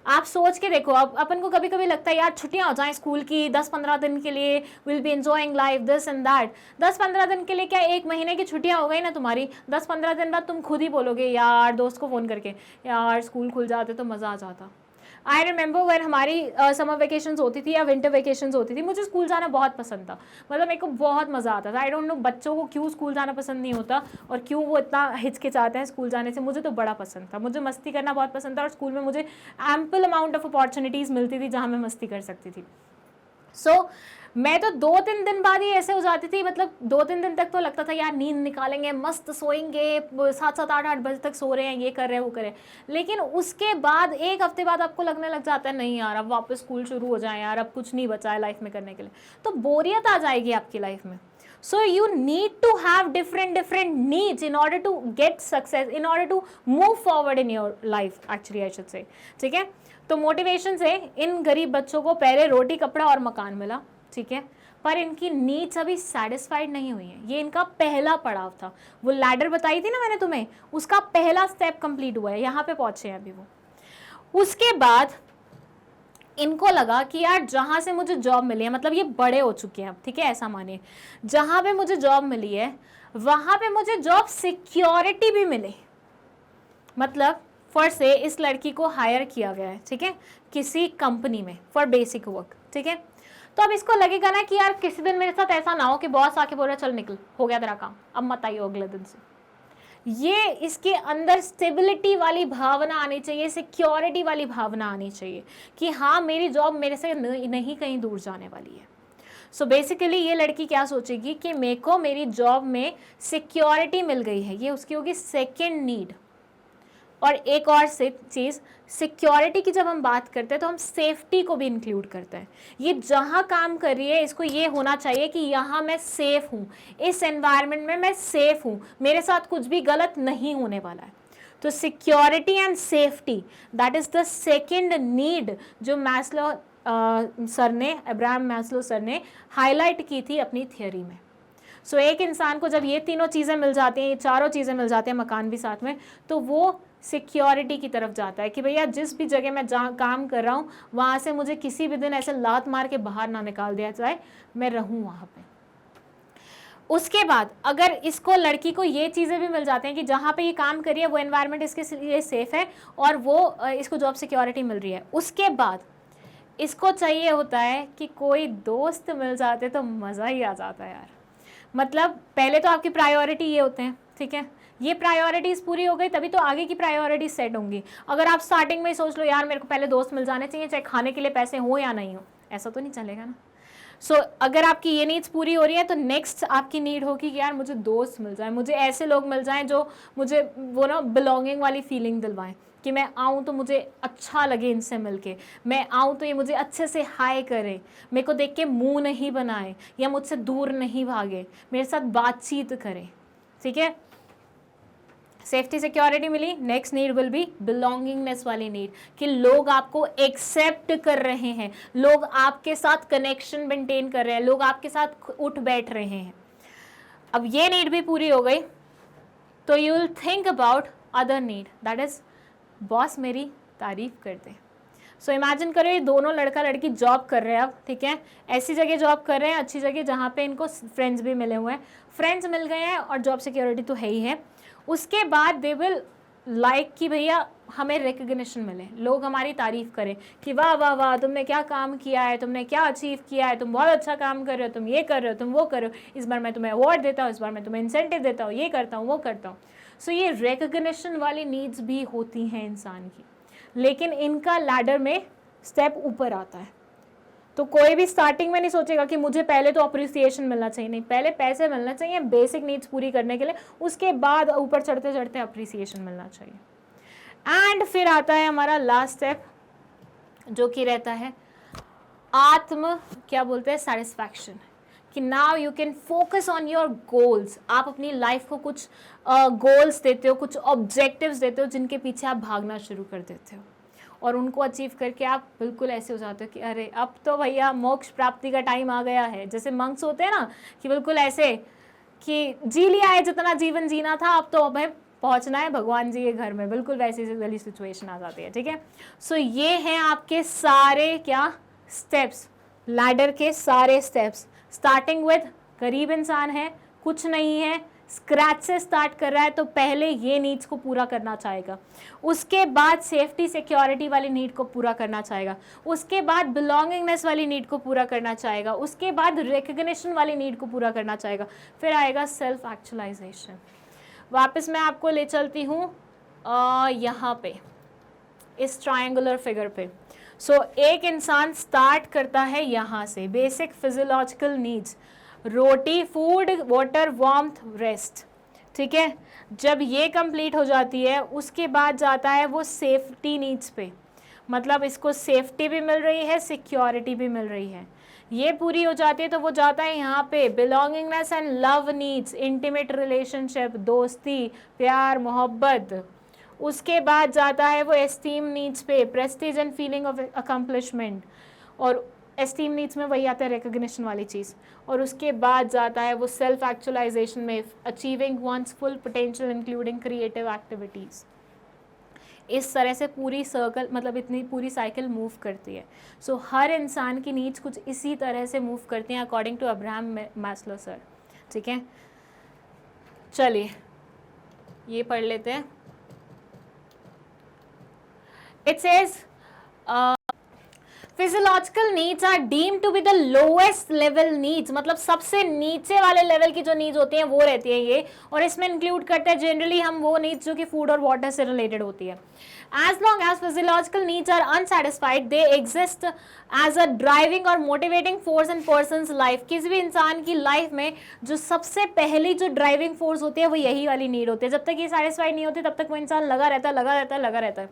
आप सोच के देखो, अब अपन को कभी कभी लगता है यार छुट्टियां हो जाएं स्कूल की 10-15 दिन के लिए, will be enjoying life this and that. 10-15 दिन के लिए क्या, 1 महीने की छुट्टियां हो गई ना तुम्हारी, 10-15 दिन बाद तुम खुद ही बोलोगे यार दोस्त को फ़ोन करके, यार स्कूल खुल जाते तो मज़ा आ जाता। आई रिमेंबर व्हेन हमारी समर वेकेशंस होती थी या विंटर वेकेशंस होती थी, मुझे स्कूल जाना बहुत पसंद था। मतलब मेरे को बहुत मज़ा आता था। आई डोंट नो बच्चों को क्यों स्कूल जाना पसंद नहीं होता और क्यों वो इतना हिचकिचाते हैं स्कूल जाने से। मुझे तो बड़ा पसंद था, मुझे मस्ती करना बहुत पसंद था और स्कूल में मुझे एम्पल अमाउंट ऑफ अपॉर्चुनिटीज़ मिलती थी जहाँ मैं मस्ती कर सकती थी। सो मैं तो 2-3 दिन बाद ही ऐसे हो जाती थी, मतलब 2-3 दिन तक तो लगता था यार नींद निकालेंगे, मस्त सोएंगे, 7-7, 8-8 बजे तक सो रहे हैं, ये कर रहे हैं वो कर रहे हैं। लेकिन उसके बाद 1 हफ्ते बाद आपको लगने लग जाता है नहीं यार अब वापस स्कूल शुरू हो जाए यार, अब कुछ नहीं बचा है लाइफ में करने के लिए, तो बोरियत आ जाएगी आपकी लाइफ में। So you need to have different needs in order to get success, in order to move forward in your life, actually I should say. ठीक है, तो मोटिवेशन से इन गरीब बच्चों को पहले रोटी कपड़ा और मकान मिला, ठीक है, पर इनकी नीड्स अभी सेटिस्फाइड नहीं हुई है। ये इनका पहला पड़ाव था, वो लैडर बताई थी ना मैंने तुम्हें, उसका पहला स्टेप कंप्लीट हुआ है, यहाँ पे पहुंचे हैं अभी वो। उसके बाद इनको लगा कि यार जहां से मुझे जॉब मिली है, मतलब ये बड़े हो चुके हैं अब, ठीक है, ऐसा मानिए, जहां पे मुझे जॉब मिली है वहां पे मुझे जॉब सिक्योरिटी भी मिले। मतलब फॉर से इस लड़की को हायर किया गया है, ठीक है, किसी कंपनी में फॉर बेसिक वर्क, ठीक है। तो अब इसको लगेगा ना कि यार किसी दिन मेरे साथ ऐसा ना हो कि बॉस आके बोल रहा चल निकल, हो गया तेरा काम, अब मत आइयो अगले दिन से। ये इसके अंदर स्टेबिलिटी वाली भावना आनी चाहिए, सिक्योरिटी वाली भावना आनी चाहिए कि हाँ मेरी जॉब मेरे से नहीं कहीं दूर जाने वाली है। सो बेसिकली ये लड़की क्या सोचेगी कि मेरे को मेरी जॉब में सिक्योरिटी मिल गई है, ये उसकी होगी सेकेंड नीड। और एक और चीज़, सिक्योरिटी की जब हम बात करते हैं तो हम सेफ्टी को भी इंक्लूड करते हैं। ये जहाँ काम कर रही है इसको ये होना चाहिए कि यहाँ मैं सेफ़ हूँ, इस एनवायरनमेंट में मैं सेफ़ हूँ, मेरे साथ कुछ भी गलत नहीं होने वाला है। तो security and safety, that is the second need जो मैस्लो सर ने, अब्राहम मैस्लो सर ने हाईलाइट की थी अपनी थियोरी में। सो एक इंसान को जब ये तीनों चीज़ें मिल जाती हैं, ये चारों चीज़ें मिल जाती हैं, मकान भी साथ में, तो वो सिक्योरिटी की तरफ जाता है कि भैया जिस भी जगह मैं जहाँ काम कर रहा हूँ वहाँ से मुझे किसी भी दिन ऐसे लात मार के बाहर ना निकाल दिया जाए, मैं रहूँ वहाँ पे। उसके बाद अगर इसको, लड़की को ये चीज़ें भी मिल जाती हैं कि जहाँ पे ये काम करी है वो एनवायरनमेंट इसके लिए सेफ़ है और वो इसको जॉब सिक्योरिटी मिल रही है, उसके बाद इसको चाहिए होता है कि कोई दोस्त मिल जाते तो मज़ा ही आ जाता है यार। मतलब पहले तो आपकी प्रायोरिटी ये होते हैं, ठीक है, ये प्रायोरिटीज़ पूरी हो गई तभी तो आगे की प्रायोरिटीज सेट होंगी। अगर आप स्टार्टिंग में ही सोच लो यार मेरे को पहले दोस्त मिल जाने चाहिए, चाहे खाने के लिए पैसे हो या नहीं हो, ऐसा तो नहीं चलेगा ना। सो अगर आपकी ये नीड्स पूरी हो रही है तो नेक्स्ट आपकी नीड होगी कि यार मुझे दोस्त मिल जाए, मुझे ऐसे लोग मिल जाएं जो मुझे वो ना बिलोंगिंग वाली फीलिंग दिलवाएं कि मैं आऊँ तो मुझे अच्छा लगे इनसे मिलके, मैं आऊँ तो ये मुझे अच्छे से हाय करें, मेरे को देख के मुंह नहीं बनाए या मुझसे दूर नहीं भागे, मेरे साथ बातचीत करें, ठीक है। सेफ्टी सिक्योरिटी मिली, next need will be belongingness वाली नीड कि लोग आपको एक्सेप्ट कर रहे हैं, लोग आपके साथ कनेक्शन मेंटेन कर रहे हैं, लोग आपके साथ उठ बैठ रहे हैं। अब ये नीड भी पूरी हो गई तो you will think about other need, that is boss मेरी तारीफ कर दे। सो इमेजिन करो ये दोनों लड़का लड़की जॉब कर रहे हैं अब, ठीक है, ऐसी जगह जॉब कर रहे हैं, अच्छी जगह जहाँ पे इनको फ्रेंड्स भी मिले हुए हैं, फ्रेंड्स मिल गए हैं और जॉब सिक्योरिटी तो है ही है। उसके बाद दे विल लाइक कि भैया हमें रिकग्निशन मिले, लोग हमारी तारीफ करें कि वाह वाह वाह तुमने क्या काम किया है, तुमने क्या अचीव किया है, तुम बहुत अच्छा काम कर रहे हो, तुम ये कर रहे हो, तुम वो कर रहे हो, इस बार मैं तुम्हें अवार्ड देता हूँ, इस बार मैं तुम्हें इंसेंटिव देता हूँ, ये करता हूँ वो करता हूँ। सो ये रिकग्निशन वाली नीड्स भी होती हैं इंसान की, लेकिन इनका लैडर में स्टेप ऊपर आता है। तो कोई भी स्टार्टिंग में नहीं सोचेगा कि मुझे पहले तो अप्रिसिएशन मिलना चाहिए, नहीं, पहले पैसे मिलना चाहिए बेसिक नीड्स पूरी करने के लिए, उसके बाद ऊपर चढ़ते चढ़ते अप्रिसिएशन मिलना चाहिए। एंड फिर आता है हमारा लास्ट स्टेप जो कि रहता है क्या बोलते हैं, सेटिस्फैक्शन, कि now you can focus on your goals. आप अपनी लाइफ को कुछ गोल्स देते हो, कुछ ऑब्जेक्टिव्स देते हो जिनके पीछे आप भागना शुरू कर देते हो और उनको अचीव करके आप बिल्कुल ऐसे हो जाते हो कि अरे अब तो भैया मोक्ष प्राप्ति का टाइम आ गया है। जैसे मंक्स होते हैं ना कि बिल्कुल ऐसे कि जी लिया है जितना जीवन जीना था, अब तो हमें पहुंचना है भगवान जी के घर में, बिल्कुल वैसी वाली सिचुएशन आ जाती है, ठीक है। सो ये हैं आपके सारे क्या स्टेप्स, लैडर के सारे स्टेप्स। स्टार्टिंग विद गरीब इंसान है, कुछ नहीं है, स्क्रैच से स्टार्ट कर रहा है, तो पहले ये नीड्स को पूरा करना चाहेगा, उसके बाद सेफ्टी सिक्योरिटी वाली नीड को पूरा करना चाहेगा, उसके बाद बिलोंगिंगनेस वाली नीड को पूरा करना चाहेगा, उसके बाद रिकग्निशन वाली नीड को पूरा करना चाहेगा, फिर आएगा सेल्फ एक्चुअलाइजेशन। वापस मैं आपको ले चलती हूँ यहाँ पे इस ट्रायंगुलर फिगर पे। सो एक इंसान स्टार्ट करता है यहाँ से, बेसिक फिजियोलॉजिकल नीड्स, रोटी, फूड, वाटर, वार्मथ, रेस्ट, ठीक है। जब ये कंप्लीट हो जाती है उसके बाद जाता है वो सेफ्टी नीड्स पे, मतलब इसको सेफ्टी भी मिल रही है, सिक्योरिटी भी मिल रही है। ये पूरी हो जाती है तो वो जाता है यहाँ पे belongingness and love needs, intimate relationship, दोस्ती, प्यार, मोहब्बत। उसके बाद जाता है वो एस्टीम नीड्स पे, Prestige and feeling of accomplishment, और एस्टीम नीड्स में वही आता है रिकग्निशन वाली चीज़। और उसके बाद जाता है वो सेल्फ एक्चुअलाइजेशन में, achieving one's full potential including creative activities. इस तरह से पूरी सर्कल, मतलब इतनी पूरी साइकिल मूव करती है। सो हर इंसान की नीड्स कुछ इसी तरह से मूव करती हैं according to Abraham Maslow sir. ठीक है, चलिए ये पढ़ लेते हैं। It says physiological needs are deemed to be the lowest level needs, मतलब सबसे नीचे वाले लेवल की जो नीड्स होती हैं वो रहती है ये, और इसमें इंक्लूड करते हैं जनरली हम वो नीड्स जो कि फूड और वाटर से रिलेटेड होती है। As long as physiological needs are unsatisfied, they exist as a driving or motivating force in person's life। किसी भी इंसान की लाइफ में जो सबसे पहली जो ड्राइविंग फोर्स होती है वो यही वाली नीड होती है। जब तक ये सेटिस्फाइड नहीं होती तब तक वो इंसान लगा रहता है।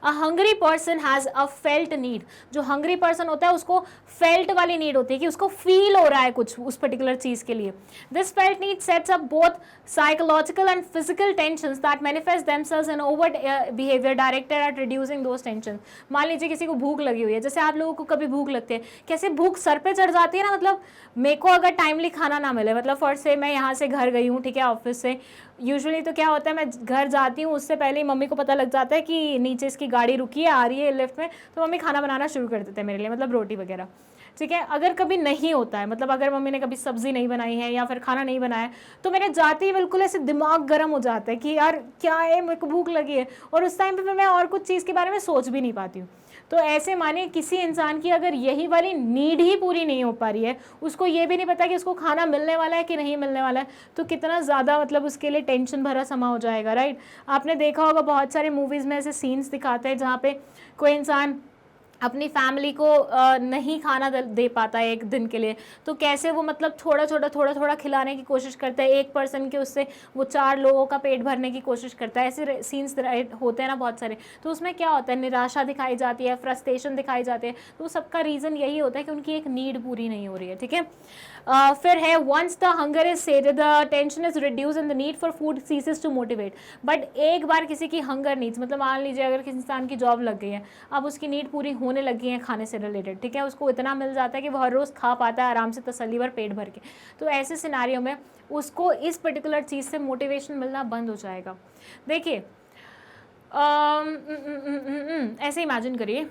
A hungry person has a felt need, जो हंग्री पर्सन होता है उसको फेल्ट वाली नीड होती है कि उसको फील हो रहा है कुछ उस पर्टिकुलर चीज़ के लिए। This felt need sets up both psychological and physical tensions that manifest themselves in over behaviour directed eight reducing those tension. मान लीजिए किसी को भूख लगी हुई है, जैसे आप लोगों को कभी भूख लगती है, कैसे भूख सर पे चढ़ जाती है ना, मतलब मेरे को अगर टाइमली खाना ना मिले, मतलब फर्स्ट से मैं यहाँ से घर गई हूँ, ठीक है, ऑफिस से, यूजुअली तो क्या होता है मैं घर जाती हूँ उससे पहले ही मम्मी को पता लग जाता है कि नीचे इसकी गाड़ी रुकी है, आ रही है लिफ्ट में, तो मम्मी खाना बनाना शुरू कर देते हैं मेरे लिए, मतलब रोटी वगैरह। ठीक है, अगर कभी नहीं होता है, मतलब अगर मम्मी ने कभी सब्जी नहीं बनाई है या फिर खाना नहीं बनाया, तो मेरे जाते ही बिल्कुल ऐसे दिमाग गर्म हो जाता है कि यार क्या है, मेरे को भूख लगी है, और उस टाइम पे फिर मैं और कुछ चीज़ के बारे में सोच भी नहीं पाती हूँ। तो ऐसे मानिए किसी इंसान की अगर यही वाली नीड ही पूरी नहीं हो पा रही है, उसको ये भी नहीं पता कि उसको खाना मिलने वाला है कि नहीं मिलने वाला है, तो कितना ज़्यादा मतलब उसके लिए टेंशन भरा समा हो जाएगा, राइट। आपने देखा होगा बहुत सारे मूवीज़ में ऐसे सीन्स दिखाते हैं जहाँ पे कोई इंसान अपनी फैमिली को नहीं खाना दे पाता है एक दिन के लिए, तो कैसे वो मतलब थोड़ा थोड़ा खिलाने की कोशिश करता है, एक पर्सन के उससे वो 4 लोगों का पेट भरने की कोशिश करता है। ऐसे सीन्स होते हैं ना बहुत सारे, तो उसमें क्या होता है, निराशा दिखाई जाती है, फ्रस्ट्रेशन दिखाई जाती है, तो सबका रीज़न यही होता है कि उनकी एक नीड पूरी नहीं हो रही है। ठीक है, फिर है once the hunger is sated the tension is reduce and the need for food ceases to motivate. But एक बार किसी की हंगर नीड्स, मतलब मान लीजिए अगर किसी इंसान की जॉब लग गई है, अब उसकी नीड पूरी होने लगी है खाने से रिलेटेड, ठीक है, उसको इतना मिल जाता है कि वो हर रोज़ खा पाता है आराम से तसल्ली भर पेट भर के, तो ऐसे सिनारियों में उसको इस पर्टिकुलर चीज़ से मोटिवेशन मिलना बंद हो जाएगा। देखिए ऐसे इमेजिन करिए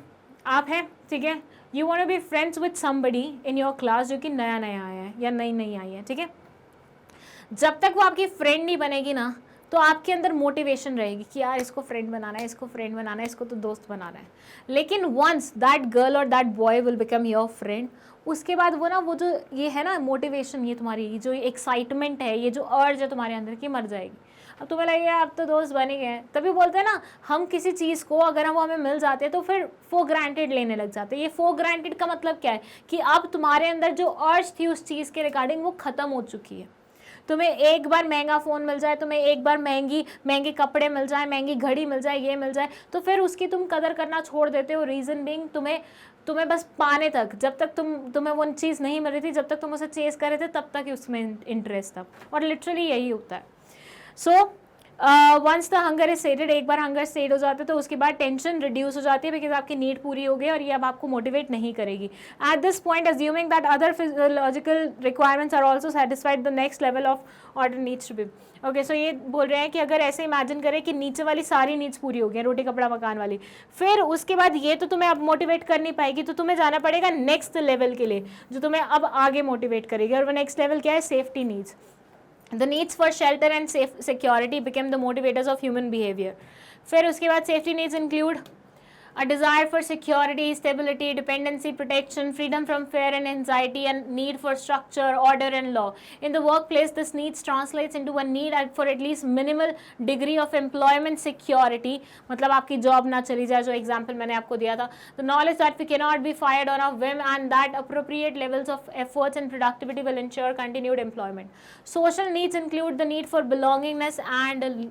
आप हैं, ठीक है, you want to be friends with somebody in your class जो कि नया आया है या नई आई है, ठीक है। जब तक वो आपकी फ्रेंड नहीं बनेगी ना, तो आपके अंदर मोटिवेशन रहेगी कि यार इसको फ्रेंड बनाना है, इसको फ्रेंड बनाना है, इसको तो दोस्त बनाना है। लेकिन वंस दैट गर्ल और that boy will become your friend, उसके बाद वो ना वो जो ये है ना मोटिवेशन, ये तुम्हारी जो एक्साइटमेंट है, ये जो अर्ज है तुम्हारे अंदर की, मर जाएगी। अब तुम्हें लगेगा अब तो दोस्त बने गए हैं। तभी बोलते हैं ना, हम किसी चीज़ को अगर हम हमें मिल जाते हैं तो फिर फॉर ग्रांटेड लेने लग जाते हैं। ये फॉर ग्रांटेड का मतलब क्या है कि अब तुम्हारे अंदर जो अर्ज थी उस चीज़ के रिगार्डिंग वो ख़त्म हो चुकी है। तुम्हें एक बार महंगा फ़ोन मिल जाए, तुम्हें एक बार महंगे कपड़े मिल जाए, महंगी घड़ी मिल जाए, ये मिल जाए, तो फिर उसकी तुम कदर करना छोड़ देते हो। रीज़न बीइंग तुम्हें बस पाने तक, जब तक तुम्हें वो चीज़ नहीं मिल रही थी, जब तक तुम उसे चेस कर रहे थे, तब तक ही उसमें इंटरेस्ट था। और लिटरली यही होता है। So once the hunger is sated, एक बार हंगर सेट हो जाता है तो उसके बाद टेंशन रिड्यूस हो जाती है, बिकॉज आपकी नीड पूरी हो गई और ये अब आपको मोटिवेट नहीं करेगी। At this point assuming that other physiological requirements are also satisfied, the next level of order needs to be. Okay, so ये बोल रहे हैं कि अगर ऐसे इमेजिन करें कि नीचे वाली सारी नीड्स पूरी हो गई, रोटी कपड़ा मकान वाली, फिर उसके बाद ये तो तुम्हें अब मोटिवेट कर नहीं पाएगी, तो तुम्हें जाना पड़ेगा नेक्स्ट लेवल के लिए जो तुम्हें अब आगे मोटिवेट करेगी। और वो नेक्स्ट लेवल क्या है? Safety needs. The needs for shelter and security became the motivators of human behavior. फिर उसके बाद safety needs include a desire for security, stability, dependency, protection, freedom from fear and anxiety, and need for structure, order and law. In the workplace, this needs translates into a need for at least minimal degree of employment security. मतलब आपकी जॉब ना चली जाए, जो एग्जाम्पल मैंने आपको दिया था. The knowledge that we cannot be fired on a whim and that appropriate levels of efforts and productivity will ensure continued employment. Social needs include the need for belongingness and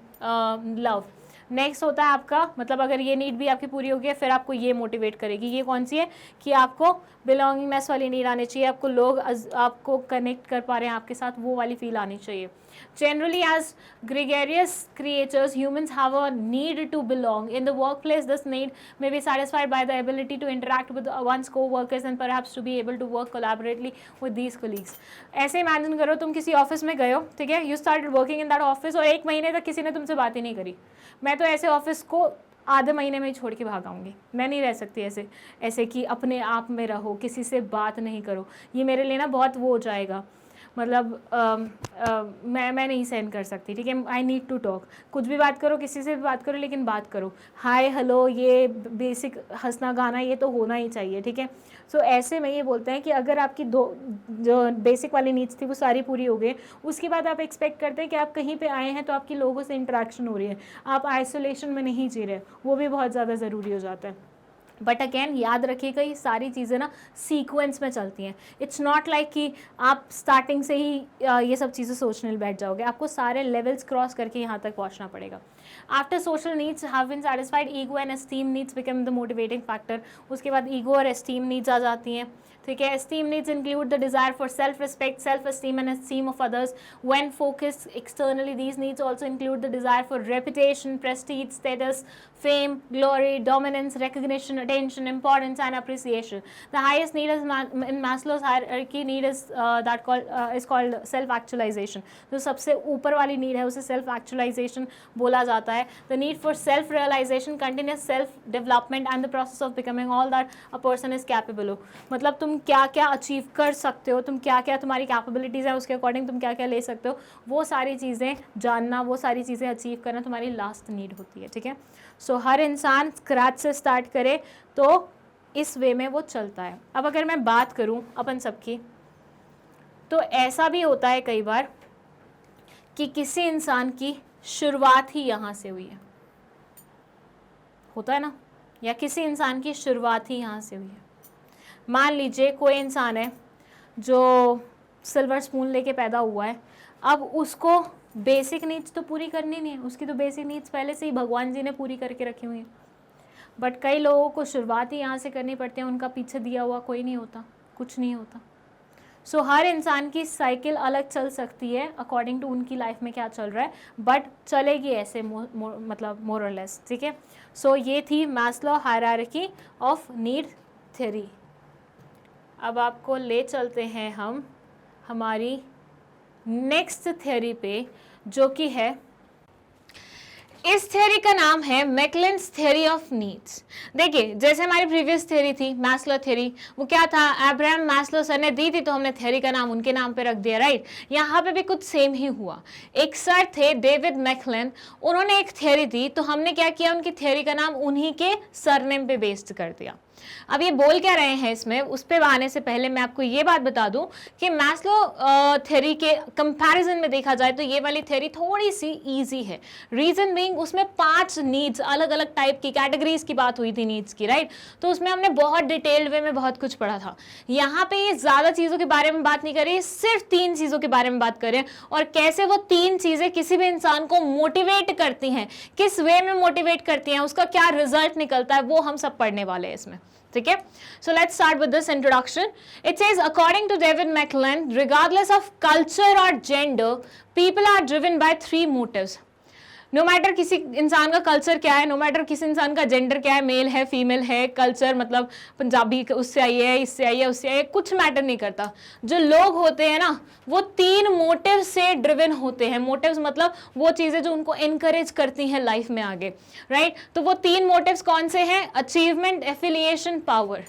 love. Next होता है आपका, मतलब अगर ये नीड भी आपकी पूरी होगी है, फिर आपको ये मोटिवेट करेगी। ये कौन सी है कि आपको बिलोंगिंगनेस वाली नीड आनी चाहिए, आपको लोग आपको कनेक्ट कर पा रहे हैं आपके साथ, वो वाली फील आनी चाहिए। Generally, as gregarious creatures, humans have a need to belong. In the workplace, this need may be satisfied by the ability to interact with one's co-workers and perhaps to be able to work collaboratively with these colleagues. ऐसे इमेजिन करो तुम किसी ऑफिस में गए हो, ठीक है, you started working in that office और 1 महीने तक किसी ने तुमसे बात ही नहीं करी। मैं तो ऐसे ऑफिस को आधे महीने में ही छोड़ के भाग आऊँगी। मैं नहीं रह सकती ऐसे कि अपने आप में रहो, किसी से बात नहीं करो। ये मेरे लिए ना बहुत वो हो जाएगा, मतलब मैं नहीं सहन कर सकती, ठीक है। आई नीड टू टॉक, कुछ भी बात करो, किसी से भी बात करो, लेकिन बात करो। हाय हेलो, ये बेसिक हंसना गाना ये तो होना ही चाहिए, ठीक है। सो ऐसे में ये बोलते हैं कि अगर आपकी जो बेसिक वाली नीड्स थी वो सारी पूरी हो गई, उसके बाद आप एक्सपेक्ट करते हैं कि आप कहीं पे आए हैं तो आपकी लोगों से इंटरेक्शन हो रही है, आप आइसोलेशन में नहीं जी रहे, वो भी बहुत ज़्यादा ज़रूरी हो जाता है। बट अगेन याद रखिएगा ये सारी चीज़ें ना सीक्वेंस में चलती हैं। इट्स नॉट लाइक कि आप स्टार्टिंग से ही ये सब चीज़ें सोचने बैठ जाओगे, आपको सारे लेवल्स क्रॉस करके यहाँ तक पहुँचना पड़ेगा। After social needs have been satisfied, ego and esteem needs become the motivating factor. उसके बाद ईगो और एस्टीम नीड्स आ जाती हैं, ठीक है। Esteem needs include the desire for self respect, self esteem and esteem of others when focused externally. These needs also include the desire for reputation, Prestige, status, fame, glory, dominance, recognition, attention, importance, and appreciation. The highest need is in Maslow's hierarchy need is called self-actualization. जो सबसे ऊपर वाली need है उसे self-actualization बोला जाता है. The need for self-realization, continuous self-development, and the process of becoming all that a person is capable of. मतलब तुम क्या क्या अचीव कर सकते हो, तुम क्या क्या तुम्हारी कैपेबिलिटीज़ है, उसके अकॉर्डिंग तुम क्या क्या ले सकते हो, वो सारी चीज़ें जानना, वो सारी चीज़ें अचीव करना तुम्हारी लास्ट नीड होती है, ठीक है। सो हर इंसान स्क्रैच से स्टार्ट करे तो इस वे में वो चलता है। अब अगर मैं बात करूं अपन सबकी, तो ऐसा भी होता है कई बार कि किसी इंसान की शुरुआत ही यहाँ से हुई है, होता है ना, या किसी इंसान की शुरुआत ही यहाँ से हुई है। मान लीजिए कोई इंसान है जो सिल्वर स्पून लेके पैदा हुआ है, अब उसको बेसिक नीड्स तो पूरी करनी नहीं है, उसकी तो बेसिक नीड्स पहले से ही भगवान जी ने पूरी करके रखी हुई है। बट कई लोगों को शुरुआत ही यहाँ से करनी पड़ती है, उनका पीछे दिया हुआ कोई नहीं होता, कुछ नहीं होता। सो हर इंसान की साइकिल अलग चल सकती है अकॉर्डिंग टू उनकी लाइफ में क्या चल रहा है, बट चलेगी ऐसे मतलब मोर और लेस, ठीक है। सो ये थी Maslow hierarchy of need theory. अब आपको ले चलते हैं हम हमारी नेक्स्ट थ्योरी पे, जो कि है, इस थ्योरी का नाम है मैकलेंस थ्योरी ऑफ नीड्स। देखिए जैसे हमारी प्रीवियस थ्योरी थी मैस्लो थ्योरी, वो क्या था, अब्राहम मैस्लो सर ने दी थी तो हमने थ्योरी का नाम उनके नाम पे रख दिया, राइट। यहाँ पे भी कुछ सेम ही हुआ। एक सर थे डेविड मैकलेन, उन्होंने एक थ्योरी दी तो हमने क्या किया, उनकी थ्योरी का नाम उन्हीं के सरनेम पे बेस्ड कर दिया। अब ये बोल क्या रहे हैं इसमें, उस पे आने से पहले मैं आपको ये बात बता दूं कि मैस्लो थ्योरी के कंपैरिजन में देखा जाए तो ये वाली थ्योरी थोड़ी सी इजी है। रीजन बीइंग उसमें 5 नीड्स, अलग अलग टाइप की कैटेगरीज की बात हुई थी नीड्स की, राइट। तो उसमें हमने बहुत डिटेल्ड वे में बहुत कुछ पढ़ा था। यहाँ पे ये ज्यादा चीजों के बारे में बात नहीं कर रही, सिर्फ 3 चीजों के बारे में बात करें और कैसे वो 3 चीजें किसी भी इंसान को मोटिवेट करती हैं, किस वे में मोटिवेट करती हैं, उसका क्या रिजल्ट निकलता है, वो हम सब पढ़ने वाले हैं इसमें, ठीक है। So let's start with this introduction. It says, according to David McClellan, regardless of culture or gender, people are driven by 3 motives. No matter किसी इंसान का कल्चर क्या है, नो मैटर किसी इंसान का जेंडर क्या है, मेल है फीमेल है, कल्चर मतलब पंजाबी उससे आई है, इससे आई है, उससे आई है, कुछ मैटर नहीं करता। जो लोग होते हैं ना वो 3 मोटिव से ड्रिवन होते हैं। मोटिव्स मतलब वो चीज़ें जो उनको इनकरेज करती हैं लाइफ में आगे, राइट। तो वो 3 मोटिव्स कौन से हैं, अचीवमेंट, एफिलिएशन, पावर।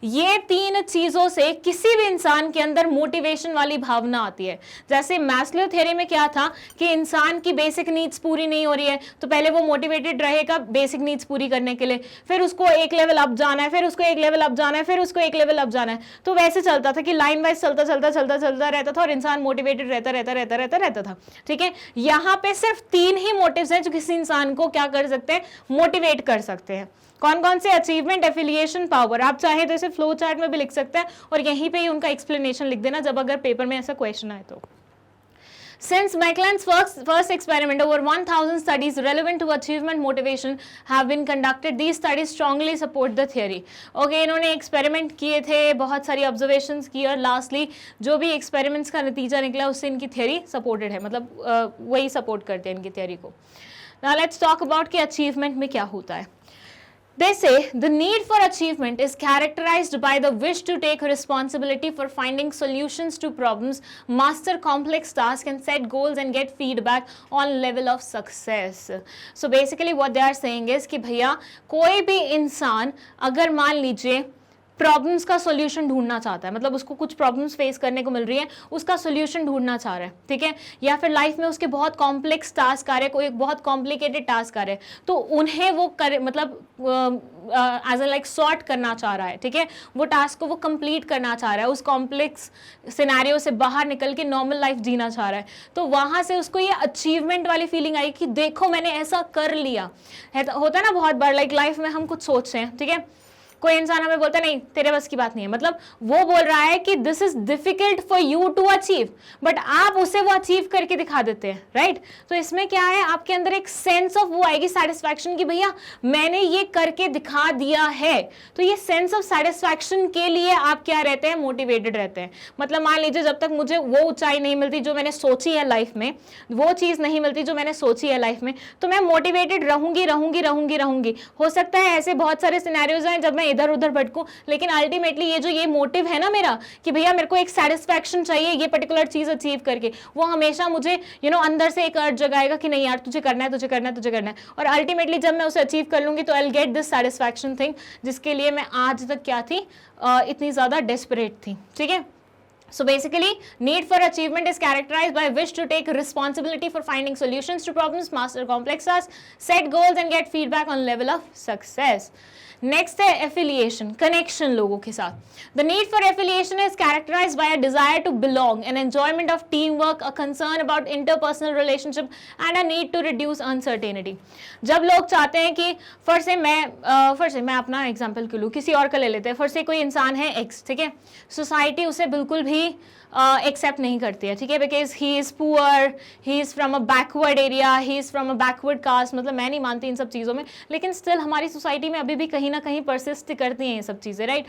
ये 3 चीजों से किसी भी इंसान के अंदर मोटिवेशन वाली भावना आती है। जैसे मैस्लो थ्योरी में क्या था कि इंसान की बेसिक नीड्स पूरी नहीं हो रही है तो पहले वो मोटिवेटेड रहेगा बेसिक नीड्स पूरी करने के लिए, फिर उसको एक लेवल अप जाना है, फिर उसको एक लेवल अप जाना है, फिर उसको एक लेवल अप जाना है। तो वैसे चलता था कि लाइन वाइज चलता रहता था और इंसान मोटिवेटेड रहता था, ठीक है। यहाँ पे सिर्फ 3 ही मोटिव्स हैं जो किसी इंसान को क्या कर सकते हैं, मोटिवेट कर सकते हैं। कौन कौन से, अचीवमेंट, एफिलिएशन, पावर। आप चाहे तो इसे फ्लो चार्ट में भी लिख सकते हैं और यहीं पे ही उनका एक्सप्लेनेशन लिख देना जब अगर पेपर में ऐसा क्वेश्चन आए तो। Since Maitland's first experiment, over 1,000 studies relevant to achievement motivation have been conducted. These studies strongly support the theory. Okay, इन्होंने experiment किए थे, बहुत सारी observations की और lastly जो भी experiments का नतीजा निकला उससे इनकी theory supported है, मतलब वही support करते हैं इनकी theory को. Now let's talk about कि achievement में क्या होता है. They say the need for achievement is characterized by the wish to take responsibility for finding solutions to problems, master complex tasks and set goals and get feedback on level of success. So basically what they are saying is कि भैया कोई भी इंसान अगर मान लीजिए प्रॉब्लम्स का सॉल्यूशन ढूंढना चाहता है, मतलब उसको कुछ प्रॉब्लम्स फेस करने को मिल रही है, उसका सॉल्यूशन ढूंढना चाह रहा है, ठीक है, या फिर लाइफ में उसके बहुत कॉम्प्लेक्स टास्क आ रहे हैं, कोई एक बहुत कॉम्प्लिकेटेड टास्क आ रहे हैं, तो उन्हें वो करे मतलब एज ए लाइक सॉर्ट करना चाह रहा है, ठीक है, वो टास्क को वो कंप्लीट करना चाह रहा है, उस कॉम्प्लेक्स सिनेरियो से बाहर निकल के नॉर्मल लाइफ जीना चाह रहा है, तो वहां से उसको ये अचीवमेंट वाली फीलिंग आई कि देखो मैंने ऐसा कर लिया है. होता है ना बहुत बार लाइक लाइफ में हम कुछ सोचते हैं, ठीक है, कोई इंसान हमें बोलता है नहीं तेरे बस की बात नहीं है, मतलब वो बोल रहा है कि this is difficult for you to achieve, but आप उसे वो अचीव करके दिखा देते हैं, राइट. तो इसमें क्या है, आपके अंदर एक सेंस ऑफ वो आएगी सेटिस्फैक्शन की भैया मैंने ये करके दिखा दिया है. तो ये सेंस ऑफ सेटिस्फैक्शन के लिए आप क्या रहते हैं, मोटिवेटेड रहते हैं. मतलब मान लीजिए जब तक मुझे वो ऊंचाई नहीं मिलती जो मैंने सोची है लाइफ में, वो चीज नहीं मिलती जो मैंने सोची है लाइफ में, तो मैं मोटिवेटेड रहूंगी रहूंगी रहूंगी रहूंगी. हो सकता है ऐसे बहुत सारे सिनेरियोज हैं जब मैं इधर उधर भटकूं, लेकिन अल्टीमेटली ये जो ये मोटिव है ना मेरा कि भैया मेरे को एक सेटिस्फैक्शन चाहिए ये पर्टिकुलर चीज अचीव करके, वो हमेशा मुझे अंदर से एक अर्ज जगाएगा कि नहीं यार तुझे करना है तुझे करना है तुझे करना है. और अल्टीमेटली जब मैं उसे अचीव कर लूंगी तो I will get this satisfaction thing जिसके लिए मैं आज तक क्या थी, इतनी ज्यादा डेस्परेट थी, ठीक है. So basically, need for achievement is characterized by wish to take responsibility for finding solutions to problems, master complex tasks, set goals and get feedback on level of success. Next है affiliation, connection लोगों के साथ. The need for affiliation is characterized by a desire to belong, an enjoyment of teamwork, a concern about interpersonal relationship and a need to reduce uncertainty. जब लोग चाहते हैं कि फिर से मैं अपना एग्जाम्पल क्यों लूँ, किसी और का ले लेते हैं. फिर से कोई इंसान है एक्स, ठीक है, सोसाइटी उसे बिल्कुल भी एक्सेप्ट नहीं करती है, ठीक है, because he is poor, he is from a backward area, he is from a backward caste. मतलब मैं नहीं मानती इन सब चीज़ों में, लेकिन स्टिल हमारी सोसाइटी में अभी भी कहीं ना कहीं परसिस्ट करती हैं ये सब चीज़ें, राइट.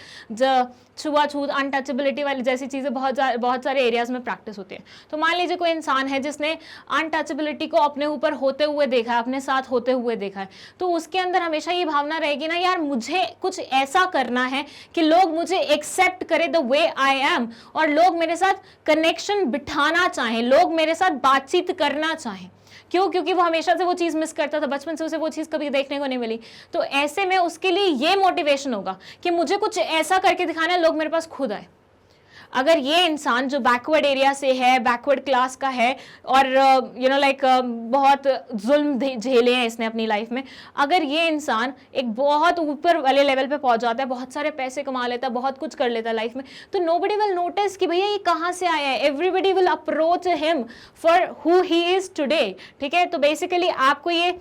छुआछूत अनटचेबिलिटी वाली जैसी चीज़ें बहुत सारे एरियाज में प्रैक्टिस होती हैं. तो मान लीजिए कोई इंसान है जिसने अनटचेबिलिटी को अपने ऊपर होते हुए देखा है, अपने साथ होते हुए देखा है, तो उसके अंदर हमेशा ये भावना रहेगी ना यार मुझे कुछ ऐसा करना है कि लोग मुझे एक्सेप्ट करें द वे आई एम, और लोग मेरे साथ कनेक्शन बिठाना चाहें, लोग मेरे साथ बातचीत करना चाहें. क्यों? क्योंकि वो हमेशा से वो चीज़ मिस करता था, बचपन से उसे वो चीज़ कभी देखने को नहीं मिली. तो ऐसे में उसके लिए ये मोटिवेशन होगा कि मुझे कुछ ऐसा करके दिखाना है लोग मेरे पास खुद आए. अगर ये इंसान जो बैकवर्ड एरिया से है, बैकवर्ड क्लास का है और बहुत जुल्म झेले हैं इसने अपनी लाइफ में, अगर ये इंसान एक बहुत ऊपर वाले लेवल पे पहुंच जाता है, बहुत सारे पैसे कमा लेता है, बहुत कुछ कर लेता है लाइफ में, तो नोबडी विल नोटिस कि भैया ये कहाँ से आया है. Everybody will approach him for who he is today, ठीक है. तो बेसिकली आपको ये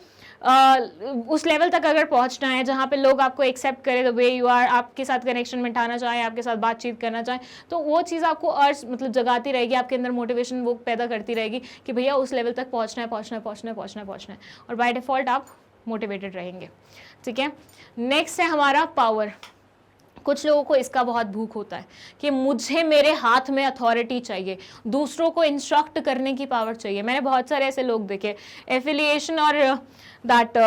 उस लेवल तक अगर पहुंचना है जहाँ पे लोग आपको एक्सेप्ट करें द वे यू आर, आपके साथ कनेक्शन मेंटेना चाहें, आपके साथ बातचीत करना चाहें, तो वो चीज़ आपको अर्ज मतलब जगाती रहेगी, आपके अंदर मोटिवेशन वो पैदा करती रहेगी कि भैया उस लेवल तक पहुँचना है पहुँचना है पहुँचना है पहुँचना है पहुँचना है, और बाय डिफ़ॉल्ट आप मोटिवेटेड रहेंगे, ठीक है. नेक्स्ट है हमारा पावर. कुछ लोगों को इसका बहुत भूख होता है कि मुझे मेरे हाथ में अथॉरिटी चाहिए, दूसरों को इंस्ट्रक्ट करने की पावर चाहिए. मैंने बहुत सारे ऐसे लोग देखे, एफिलिएशन और दैट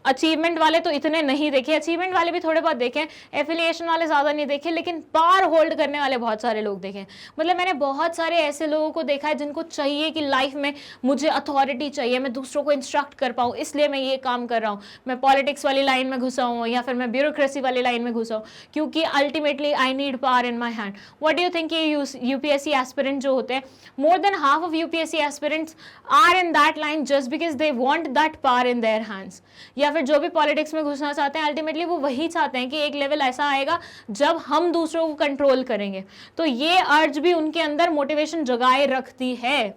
अचीवमेंट वाले तो इतने नहीं देखे, अचीवमेंट वाले भी थोड़े बहुत देखे, एफिलिएशन वाले ज़्यादा नहीं देखे, लेकिन पावर होल्ड करने वाले बहुत सारे लोग देखे. मतलब मैंने बहुत सारे ऐसे लोगों को देखा है जिनको चाहिए कि लाइफ में मुझे अथॉरिटी चाहिए, मैं दूसरों को इंस्ट्रक्ट कर पाऊँ, इसलिए मैं ये काम कर रहा हूँ, मैं पॉलिटिक्स वाली लाइन में घुसा हूँ या फिर मैं ब्यूरोक्रेसी वाली लाइन में घुसा हूँ, क्योंकि ultimately I need power in my hand. What do you think ये यूपीएससी एस्पिरेंट जो होते हैं, more than half of UPSC aspirants are in that line just because they want that power in their hands. या फिर जो भी पॉलिटिक्स में घुसना चाहते हैं अल्टीमेटली वो वही चाहते हैं कि एक लेवल ऐसा आएगा जब हम दूसरों को कंट्रोल करेंगे. तो ये अर्ज भी उनके अंदर मोटिवेशन जगाए रखती है.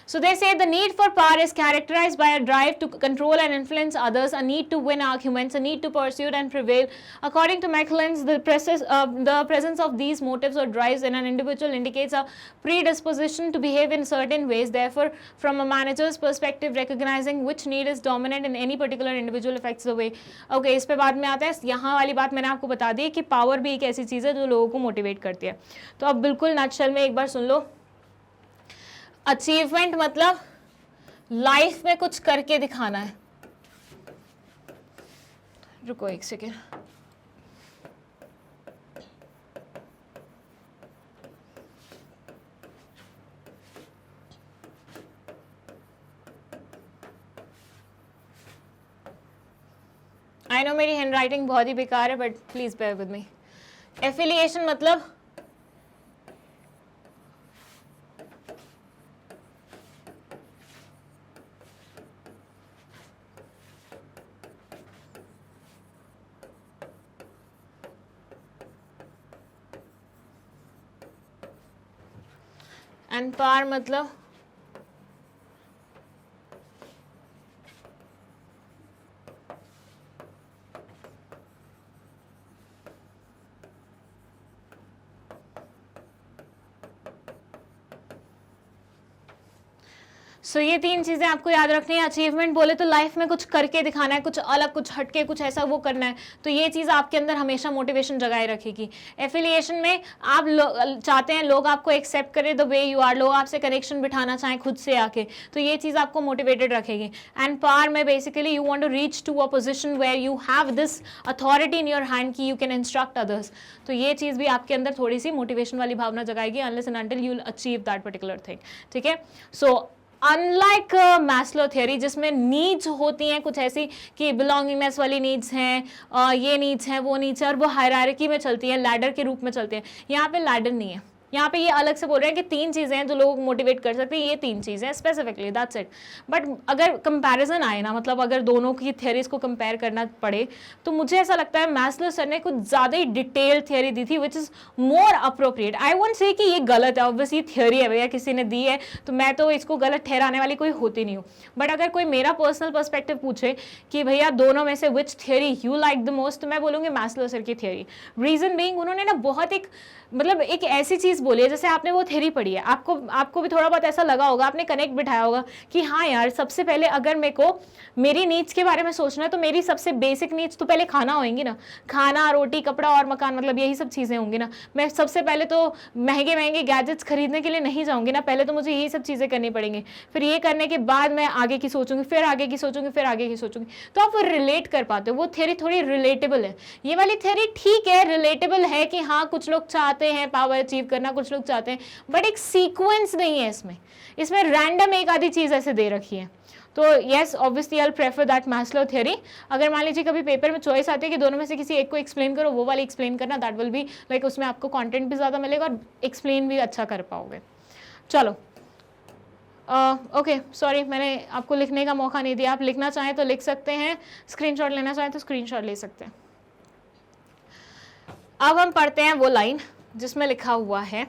So they say the need for power is characterized by a drive to control and influence others, a need to win arguments, a need to pursue and prevail. According to McClellan, the presence of these motives or drives in an individual indicates a predisposition to behave in certain ways. Therefore, from a manager's perspective, recognizing which need is dominant in any particular individual affects the way. Okay, इस पे बाद में आता है. यहाँ वाली बात मैंने आपको बता दी कि पावर भी एक ऐसी चीज़ है जो लोगों को मोटिवेट करती है. तो अब बिल्कुल नटशेल में एक बार सुन लो. अचीवमेंट मतलब लाइफ में कुछ करके दिखाना है. रुको एक सेकेंड. आई नो मेरी हैंड राइटिंग बहुत ही बेकार है, but please bear with me. Affiliation मतलब एंड पार मतलब सो ये तीन चीज़ें आपको याद रखनी है. अचीवमेंट बोले तो लाइफ में कुछ करके दिखाना है, कुछ अलग, कुछ हटके, कुछ ऐसा वो करना है. तो ये चीज़ आपके अंदर हमेशा मोटिवेशन जगाए रखेगी. एफिलिएशन में आप चाहते हैं लोग आपको एक्सेप्ट करें द वे यू आर, लोग आपसे कनेक्शन बिठाना चाहें खुद से आके, तो ये चीज़ आपको मोटिवेटेड रखेगी. एंड पावर में basically you want to reach to a position where you have this authority in your hand कि यू कैन इंस्ट्रक्ट अदर्स. तो ये चीज़ भी आपके अंदर थोड़ी सी मोटिवेशन वाली भावना जगाएगी unless and until you will achieve that particular thing. ठीक है. सो अनलाइक मैस्लो थियरी जिसमें नीड्स होती हैं कुछ ऐसी कि बिलोंगिंगनेस वाली नीड्स हैं, ये नीड्स हैं, वो नीड्स हैं, और वो हायरार्की में चलती हैं, लैडर के रूप में चलते हैं. यहाँ पे लैडर नहीं है. यहाँ पे ये अलग से बोल रहे हैं कि तीन चीज़ें हैं जो लोगों को मोटिवेट कर सकती हैं. ये तीन चीज़ें स्पेसिफिकली, दैट्स इट. बट अगर कंपैरिजन आए ना, मतलब अगर दोनों की थियरीज को कंपेयर करना पड़े, तो मुझे ऐसा लगता है मैस्लो सर ने कुछ ज़्यादा ही डिटेल थियरी दी थी which is more appropriate. I won't say कि ये गलत है, ऑब्वियसली थियरी है भैया, किसी ने दी है तो मैं तो इसको गलत ठहराने वाली कोई होती नहीं हूँ. बट अगर कोई मेरा पर्सनल पर्सपेक्टिव पूछे कि भैया दोनों में से which theory you like the most, तो मैं बोलूँगी मैस्लो सर की थियरी. रीज़न बीइंग उन्होंने ना बहुत एक ऐसी चीज़ बोली है, जैसे आपने वो थ्योरी पढ़ी है, आपको भी थोड़ा बहुत ऐसा लगा होगा, आपने कनेक्ट बिठाया होगा कि हाँ यार, सबसे पहले अगर मेरे को मेरी नीड्स के बारे में सोचना है तो मेरी सबसे बेसिक नीड्स तो पहले खाना होंगी ना. खाना, रोटी, कपड़ा और मकान, मतलब यही सब चीज़ें होंगी ना. मैं सबसे पहले तो महंगे महंगे गैजेट्स खरीदने के लिए नहीं जाऊँगी ना, पहले तो मुझे यही सब चीज़ें करनी पड़ेंगी. फिर ये करने के बाद मैं आगे की सोचूंगी, फिर आगे की सोचूंगी, फिर आगे की सोचूंगी. तो आप रिलेट कर पाते हो. वो थ्योरी थोड़ी रिलेटेबल है. ये वाली थ्योरी ठीक है, रिलेटेबल है कि हाँ कुछ लोग चाहते हैं पावर अचीव करना, कुछ लोग चाहते हैं, बट एक सीक्वेंस नहीं है इसमें रैंडम एक आधी चीज़ ऐसे दे रखी है. तो yes, obviously I prefer that Maslow theory. अगर मान लीजिए कभी पेपर में चॉइस आती है कि दोनों में से किसी एक को एक्सप्लेन करो, वो वाली एक्सप्लेन करना, दैट विल बी लाइक उसमें आपको कंटेंट भी ज़्यादा मिलेगा और एक्सप्लेन भी अच्छा कर पाओगे. चलो ओके, सॉरी मैंने आपको लिखने का मौका नहीं दिया. आप लिखना चाहें तो लिख सकते हैं, स्क्रीनशॉट लेना चाहें तो स्क्रीनशॉट ले सकते हैं. अब हम पढ़ते हैं वो लाइन जिसमें लिखा हुआ है,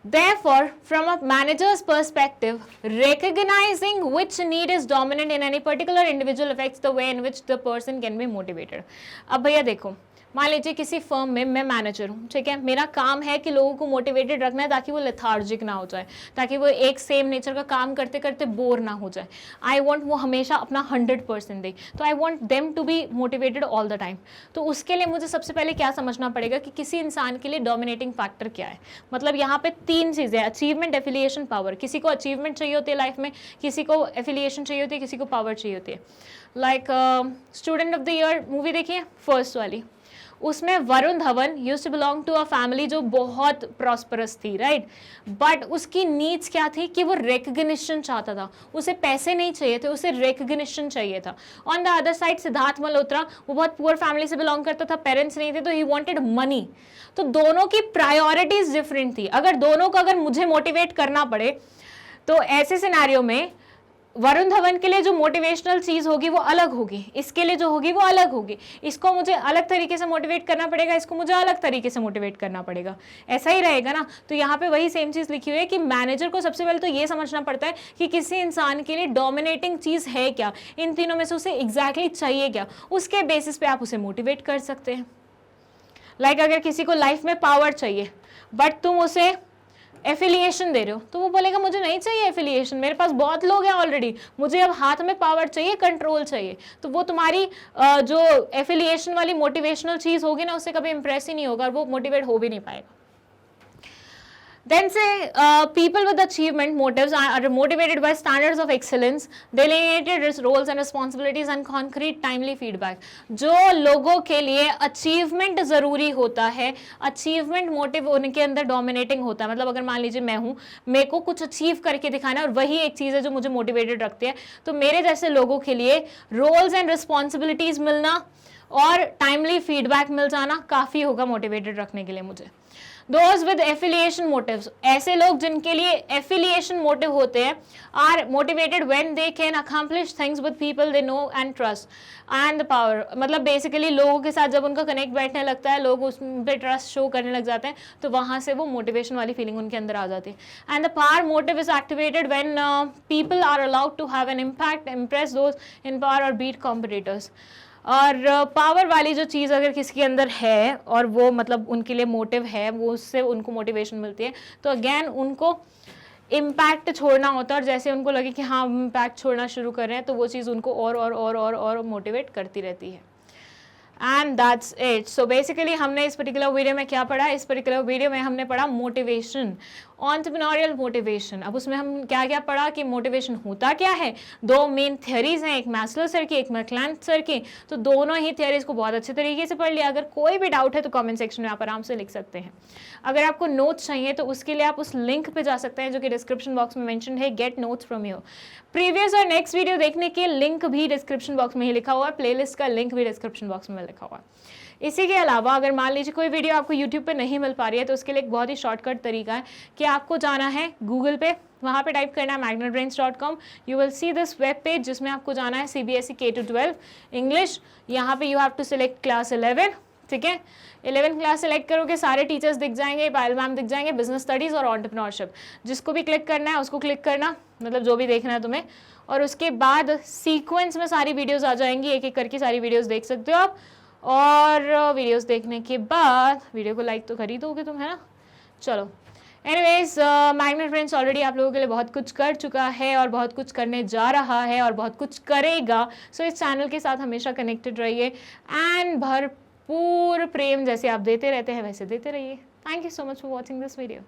therefore from a manager's perspective, recognizing which need is dominant in any particular individual affects the way in which the person can be motivated. अब भैया देखो, मान लीजिए किसी फर्म में मैं मैनेजर हूँ, ठीक है. मेरा काम है कि लोगों को मोटिवेटेड रखना है ताकि वो लेथार्जिक ना हो जाए, ताकि वो एक सेम नेचर का काम करते करते बोर ना हो जाए. आई वॉन्ट वो हमेशा अपना 100% दे, तो I want them to be motivated all the time. तो उसके लिए मुझे सबसे पहले क्या समझना पड़ेगा कि किसी इंसान के लिए डोमिनेटिंग फैक्टर क्या है. मतलब यहाँ पे तीन चीज़ें, अचीवमेंट, एफिलिएशन, पावर. किसी को अचीवमेंट चाहिए होती है लाइफ में, किसी को एफिलिएशन चाहिए होती है, किसी को पावर चाहिए होती है. Like student of the year movie देखिए, फर्स्ट वाली, उसमें Varun Dhawan used to belong to a family जो बहुत प्रॉस्परस थी, राइट. बट उसकी नीड्स क्या थी कि वो रिकग्निशन चाहता था. उसे पैसे नहीं चाहिए थे, उसे रिकग्निशन चाहिए था. On the other side Siddharth Malhotra, वो बहुत पुअर फैमिली से बिलोंग करता था, पेरेंट्स नहीं थे, तो ही वांटेड मनी. तो दोनों की प्रायोरिटीज डिफरेंट थी. अगर दोनों को अगर मुझे मोटिवेट करना पड़े तो ऐसे सिनेरियो में वरुण धवन के लिए जो मोटिवेशनल चीज होगी वो अलग होगी, इसके लिए जो होगी वो अलग होगी, इसको मुझे अलग तरीके से मोटिवेट करना पड़ेगा, इसको मुझे अलग तरीके से मोटिवेट करना पड़ेगा, ऐसा ही रहेगा ना। तो यहाँ पे वही सेम चीज लिखी हुई है कि मैनेजर को सबसे पहले तो ये समझना पड़ता है कि किसी इंसान के लिए डोमिनेटिंग चीज है क्या, इन तीनों में से उसे एग्जैक्टली चाहिए क्या, उसके बेसिस पे आप उसे मोटिवेट कर सकते हैं। लाइक अगर किसी को लाइफ में पावर चाहिए बट तुम उसे एफिलिएशन दे रहे हो तो वो बोलेगा मुझे नहीं चाहिए एफिलिएशन, मेरे पास बहुत लोग हैं ऑलरेडी, मुझे अब हाथ में पावर चाहिए, कंट्रोल चाहिए। तो वो तुम्हारी जो एफिलिएशन वाली मोटिवेशनल चीज होगी ना, उससे कभी इंप्रेस ही नहीं होगा और वो मोटिवेट हो भी नहीं पाएगा। Then say people with achievement motives are motivated by standards of excellence, delineated roles and responsibilities and concrete timely feedback. जो लोगों के लिए अचीवमेंट जरूरी होता है, अचीवमेंट मोटिव उनके अंदर डोमिनेटिंग होता है। मतलब अगर मान लीजिए मैं हूँ, मेरे को कुछ अचीव करके दिखाना है और वही एक चीज़ है जो मुझे मोटिवेटेड रखती है, तो मेरे जैसे लोगों के लिए रोल्स एंड रिस्पॉन्सिबिलिटीज मिलना और टाइमली फीडबैक मिल जाना काफ़ी होगा मोटिवेटेड रखने के लिए मुझे। Those with affiliation motives, ऐसे लोग जिनके लिए affiliation motive होते हैं, are motivated when they can accomplish things with people they know and trust and the power. मतलब बेसिकली लोगों के साथ जब उनका कनेक्ट बैठने लगता है, लोग उस पर ट्रस्ट शो करने लग जाते हैं, तो वहाँ से वो मोटिवेशन वाली फीलिंग उनके अंदर आ जाती है। And the power motive is activated when people are allowed to have an impact, impress those in power और बीट कॉम्पिटिटर्स। और पावर वाली जो चीज़ अगर किसी के अंदर है और वो मतलब उनके लिए मोटिव है, वो उससे उनको मोटिवेशन मिलती है, तो अगेन उनको इम्पैक्ट छोड़ना होता है और जैसे उनको लगे कि हाँ हम इम्पैक्ट छोड़ना शुरू कर रहे हैं तो वो चीज़ उनको और मोटिवेट करती रहती है। And that's it. So basically हमने इस पर्टिकुलर वीडियो में क्या पढ़ा, इस पर्टिकुलर वीडियो में हमने पढ़ा मोटिवेशन, एंटरप्रेन्योरियल मोटिवेशन। अब उसमें हम क्या क्या पढ़ा कि मोटिवेशन होता क्या है। दो मेन थियरीज हैं, एक मैस्लो सर की, एक मैकक्लेलन सर की, तो दोनों ही थियरीज को बहुत अच्छे तरीके से पढ़ लिया। अगर कोई भी डाउट है तो कमेंट सेक्शन में आप आराम से लिख सकते हैं। अगर आपको नोट्स चाहिए तो उसके लिए आप उस लिंक पे जा सकते हैं जो कि डिस्क्रिप्शन बॉक्स में मेंशन है, gate notes from you. Previous और नेक्स्ट वीडियो देखने के लिंक भी डिस्क्रिप्शन बॉक्स में ही लिखा हुआ है, प्लेलिस्ट का लिंक भी डिस्क्रिप्शन बॉक्स में लिखा हुआ है। इसी के अलावा अगर मान लीजिए कोई वीडियो आपको YouTube पे नहीं मिल पा रही है तो उसके लिए एक बहुत ही शॉर्टकट तरीका है कि आपको जाना है गूगल पे, वहाँ पे टाइप करना है magnetbrains.com, you will see this web page जिसमें आपको जाना है CBSE K-12 इंग्लिश। यहाँ पे you have to select class 11, ठीक है। 11 क्लास सेलेक्ट करोगे, सारे टीचर्स दिख जाएंगे, पायल मैम दिख जाएंगे, बिजनेस स्टडीज़ और एंटरप्रेन्योरशिप। जिसको भी क्लिक करना है उसको क्लिक करना, मतलब जो भी देखना है तुम्हें, और उसके बाद सीक्वेंस में सारी वीडियोज़ आ जाएंगी, एक एक करके सारी वीडियोज़ देख सकते हो आप। और वीडियोस देखने के बाद वीडियो को लाइक तो कर ही दोगे तुम, है ना। चलो एनीवेज, मैग्नेट ब्रेन्स ऑलरेडी आप लोगों के लिए बहुत कुछ कर चुका है और बहुत कुछ करने जा रहा है और बहुत कुछ करेगा। सो इस चैनल के साथ हमेशा कनेक्टेड रहिए एंड भरपूर प्रेम जैसे आप देते रहते हैं वैसे देते रहिए। Thank you so much for watching this video.